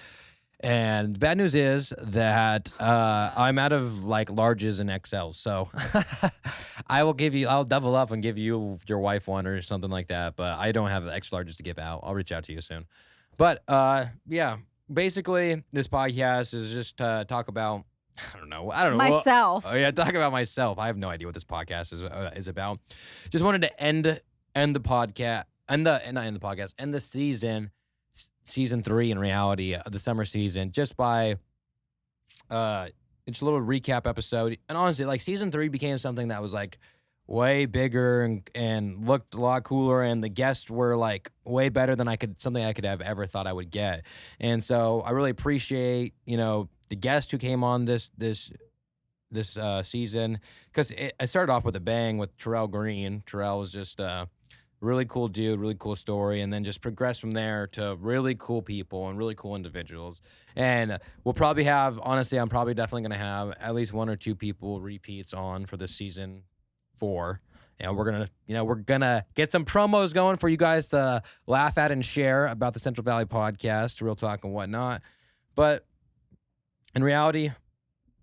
And the bad news is that I'm out of like larges and XLs. So I'll double up and give you your wife one or something like that. But I don't have the X larges to give out. I'll reach out to you soon. But yeah, basically this podcast is just talk about, I don't know. Myself. Oh yeah, talk about myself. I have no idea what this podcast is about. Just wanted to end the podcast, end the season 3 in reality, the summer season, just by it's a little recap episode. And honestly, like season 3 became something that was like way bigger and looked a lot cooler, and the guests were like way better than something I could have ever thought I would get. And so I really appreciate, the guest who came on this season, because it started off with a bang with Terrell Green. Terrell was just really cool dude, really cool story, and then just progressed from there to really cool people and really cool individuals. And we'll probably have, honestly, I'm probably definitely going to have at least 1 or 2 people repeats on for this season 4. And we're gonna get some promos going for you guys to laugh at and share about the Central Valley podcast, Real Talk and whatnot. But in reality,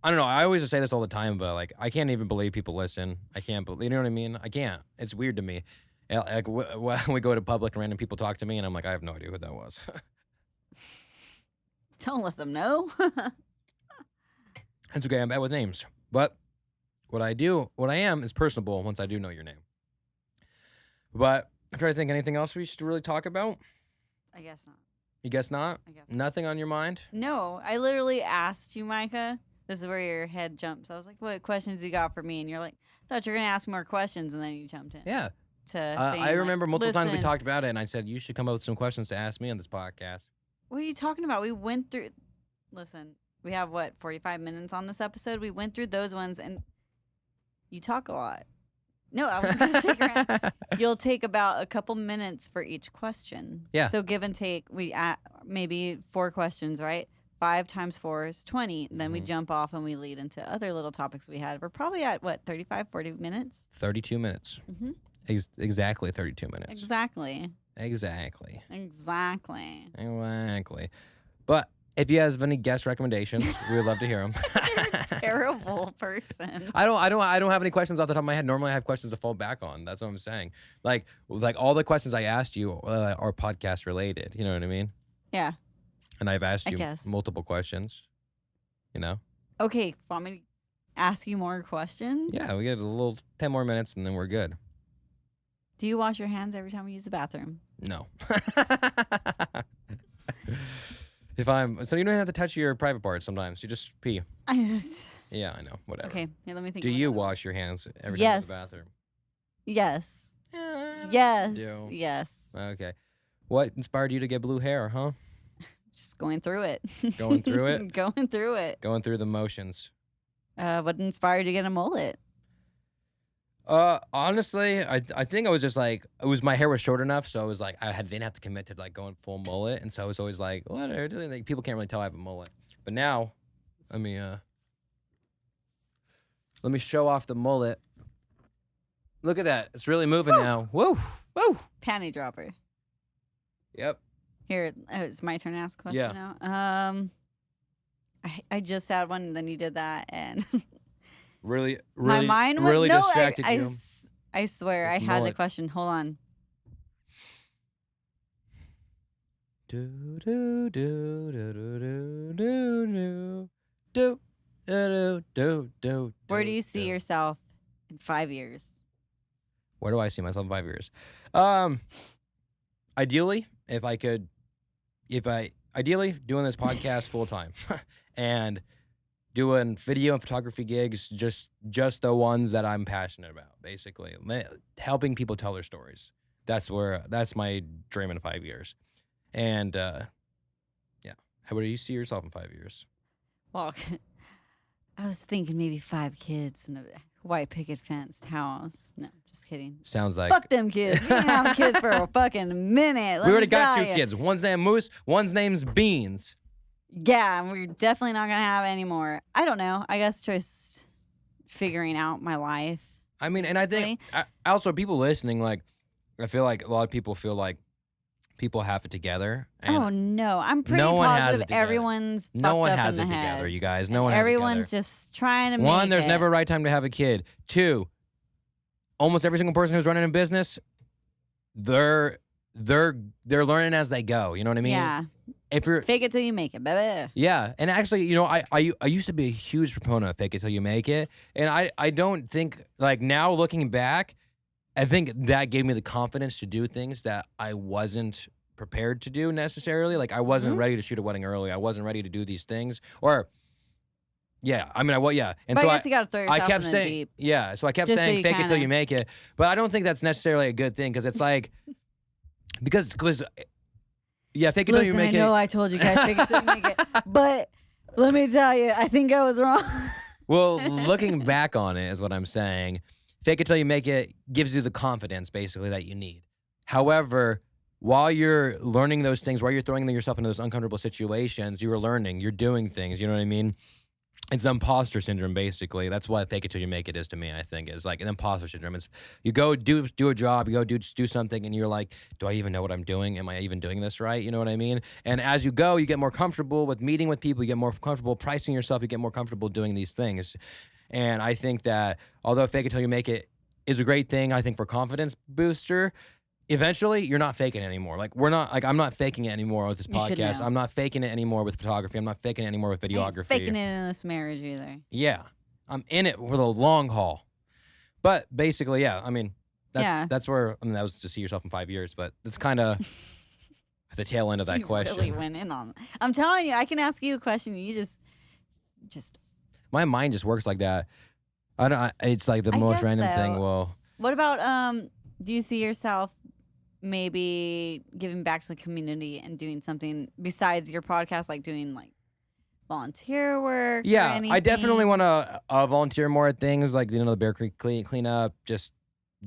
I don't know. I always say this all the time, but like I can't even believe people listen. I can't believe, you know what I mean? I can't. It's weird to me. Like when we go to public and random people talk to me, and I'm like, I have no idea who that was. Don't let them know. It's okay. I'm bad with names, but what I am is personable once I do know your name. But I'm trying to think anything else we should really talk about. I guess not. You guess not? I guess not. Nothing on your mind? No, I literally asked you, Micah. This is where your head jumps. I was like, what questions you got for me? And you're like, I thought you were going to ask more questions, and then you jumped in. Yeah. I I remember multiple times we listen, talked about it, and I said, you should come up with some questions to ask me on this podcast. What are you talking about? We went through. Listen, we have 45 minutes on this episode. We went through those ones, and you talk a lot. No, I was going to stick around. You'll take about a couple minutes for each question. Yeah. So give and take. We maybe 4 questions, right? 5 times 4 is 20. Then we Mhm. jump off and we lead into other little topics we had. We're probably at 35, 40 minutes. 32 minutes. Mm-hmm. Exactly 32 minutes. Exactly. Exactly. Exactly. Exactly. But if you guys have any guest recommendations, we would love to hear them. You're a terrible person. I don't have any questions off the top of my head. Normally I have questions to fall back on. That's what I'm saying. Like all the questions I asked you are podcast related. You know what I mean? Yeah. And I've asked I you guess. multiple questions, you know? Okay, want me to ask you more questions? Yeah, we get a little 10 more minutes and then we're good. Do you wash your hands every time you use the bathroom? No. So you don't have to touch your private parts sometimes. You just pee. Yeah, I know. Whatever. Okay, here, let me think. Do of you another one. wash your hands every time you go to the Yes. bathroom? Yes. I Yes. do. Yes. Okay. What inspired you to get blue hair, huh? Just going through it. Going through it? Going through it. Going through the motions. What inspired you to get a mullet? Honestly, I think I was just like, my hair was short enough, so I was like, didn't have to commit to like going full mullet, and so I was always like, whatever. Like, people can't really tell I have a mullet. But now, let me show off the mullet. Look at that, it's really moving now. Woo, woo. Panty dropper. Yep. Here, it's my turn to ask a question now. I just had one, and then you did that, and Really, my mind went, really no, distracted you. I swear, I This had a mullet. question. Hold on. Do do do do do do do do do do. Where do you see yourself in 5 years? Where do I see myself in 5 years? Ideally, ideally doing this podcast full time, and doing video and photography gigs, just the ones that I'm passionate about. Basically, helping people tell their stories. That's my dream in 5 years. And yeah, how do you see yourself in 5 years? Well, I was thinking maybe 5 kids and a white picket fenced house. No, just kidding. Sounds like Fuck them kids. We didn't have kids for a fucking minute. we already got 2 kids. One's named Moose. One's name's Beans. Yeah, and we're definitely not gonna have any more. I don't know. I guess just figuring out my life. I mean, and I think also people listening, like, I feel like a lot of people feel like people have it together. And Oh no, I'm pretty no one has positive it together. everyone's no one fucked up has in it the head. together, you guys. No one has it Everyone's together. just trying to One, make there's it. never a right time to have a kid. 2, almost every single person who's running a business, they're learning as they go. You know what I mean? Yeah. If you're Fake it till you make it, baby. Yeah, and actually, you know, I used to be a huge proponent of fake it till you make it, and I don't think, like, now looking back, I think that gave me the confidence to do things that I wasn't prepared to do necessarily. Like, I wasn't ready to shoot a wedding early. I wasn't ready to do these things, or yeah, I mean, yeah, and But so I guess you gotta throw yourself I kept in the saying, deep. yeah, so I kept Just so saying you fake it till kinda- you make it, but I don't think that's necessarily a good thing because it's like because yeah, fake it till you Listen, make I know it. I told you guys fake it till you make it, but let me tell you, I think I was wrong. Well, looking back on it is what I'm saying. Fake it till you make it gives you the confidence, basically, that you need. However, while you're learning those things, while you're throwing yourself into those uncomfortable situations, you're learning, you're doing things, you know what I mean? It's imposter syndrome, basically. That's what fake it till you make it is to me, I think. It's like an imposter syndrome. It's you go do a job, you go do something, and you're like, do I even know what I'm doing? Am I even doing this right? You know what I mean? And as you go, you get more comfortable with meeting with people, you get more comfortable pricing yourself, you get more comfortable doing these things. And I think that although fake it till you make it is a great thing, I think for confidence booster, eventually you're not faking it anymore. Like I'm not faking it anymore with this You should podcast. know. I'm not faking it anymore with photography. I'm not faking it anymore with I ain't videography. faking it in this marriage either. Yeah, I'm in it for the long haul. But basically, yeah, I mean, that's where, I mean, that was to see yourself in 5 years, but that's kind of the tail end of that You question. really went in on. I'm telling you, I can ask you a question. And you just. My mind just works like that. It's like the I most guess random so. thing. Well, What about do you see yourself maybe giving back to the community and doing something besides your podcast, like doing like volunteer work? or yeah, I anything? definitely want to volunteer more at things like, you know, the Bear Creek cleanup, just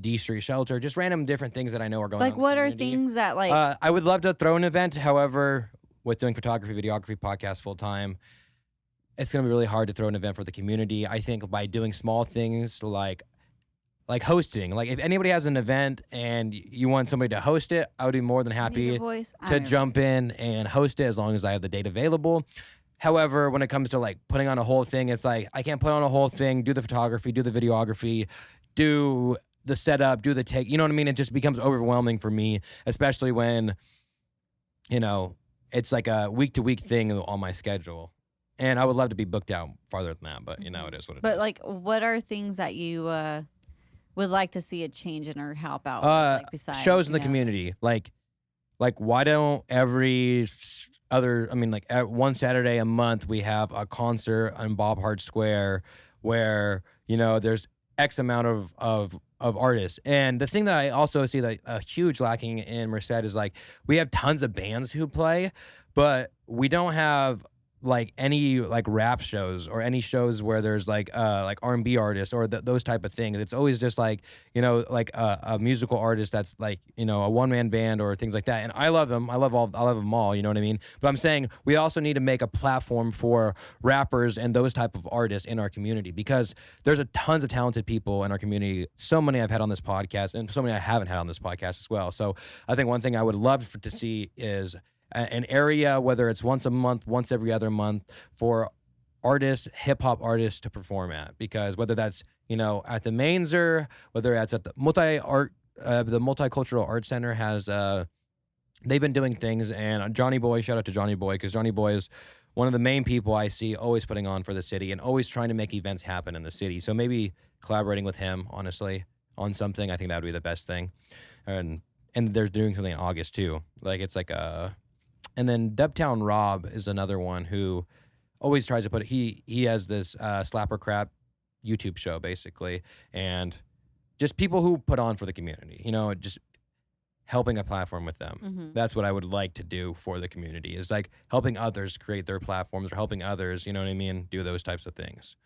D Street shelter, just random different things that I know are going on. Like, in the what are community. things that like? I would love to throw an event. However, with doing photography, videography, podcast full time, it's going to be really hard to throw an event for the community. I think by doing small things like hosting, like if anybody has an event and you want somebody to host it, I would be more than Need your happy voice? I to don't know. jump in and host it as long as I have the date available. However, when it comes to like putting on a whole thing, it's like I can't put on a whole thing, do the photography, do the videography, do the setup, do the take. You know what I mean? It just becomes overwhelming for me, especially when, you know, it's like a week-to-week thing on my schedule. And I would love to be booked out farther than that, but, you know, it is what it is. But, like, what are things that you would like to see a change in or help out with, like, besides shows in the community? Like, why don't every other, I mean, like, one Saturday a month we have a concert on Bob Hart Square where, you know, there's X amount of artists. And the thing that I also see like a huge lacking in Merced is like we have tons of bands who play, but we don't have like any like rap shows or any shows where there's like R&B artists or those type of things. It's always just like, you know, like a musical artist that's like, you know, a one-man band or things like that. And I love them. I love them all, you know what I mean? But I'm saying we also need to make a platform for rappers and those type of artists in our community because there's a tons of talented people in our community. So many I've had on this podcast and so many I haven't had on this podcast as well. So I think one thing I would love to see is an area, whether it's once a month, once every other month, for artists, hip hop artists to perform at. Because whether that's, you know, at the Mainzer, whether that's at the Multicultural Art Center has, they've been doing things. And Johnny Boy, shout out to Johnny Boy, because Johnny Boy is one of the main people I see always putting on for the city and always trying to make events happen in the city. So maybe collaborating with him, honestly, on something, I think that would be the best thing. And they're doing something in August too. Like it's like a. And then Dubtown Rob is another one who always tries to put it. He has this Slapper Crap YouTube show basically, and just people who put on for the community. You know, just helping a platform with them. Mm-hmm. That's what I would like to do for the community. Is like helping others create their platforms or helping others. You know what I mean? Do those types of things.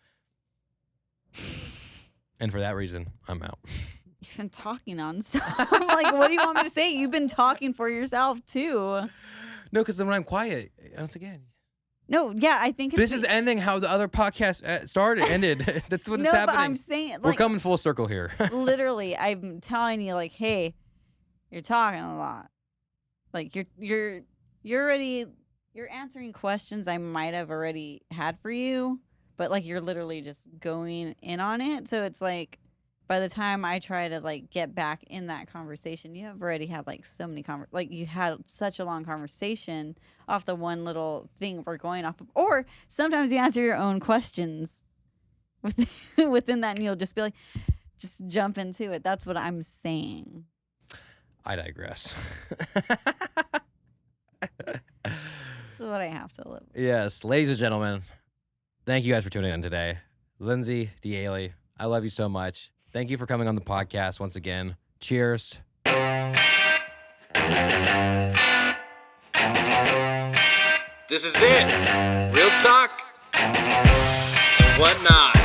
And for that reason, I'm out. You've been talking on so. I'm like, what do you want me to say? You've been talking for yourself too. No, because then when I'm quiet, once again. No, yeah, I think this is ending how the other podcast ended. That's what's happening. But I'm saying, like, we're coming full circle here. Literally, I'm telling you, like, hey, you're talking a lot. Like you're answering questions I might have already had for you, but like you're literally just going in on it. So it's like, by the time I try to like get back in that conversation, you have already had like so many you had such a long conversation off the one little thing we're going off of. Or sometimes you answer your own questions within that, and you'll just be like, just jump into it. That's what I'm saying. I digress. This is what I have to live with. Yes, ladies and gentlemen, thank you guys for tuning in today. Lindsey, Diele, I love you so much. Thank you for coming on the podcast once again. Cheers. This is it. Real talk and whatnot.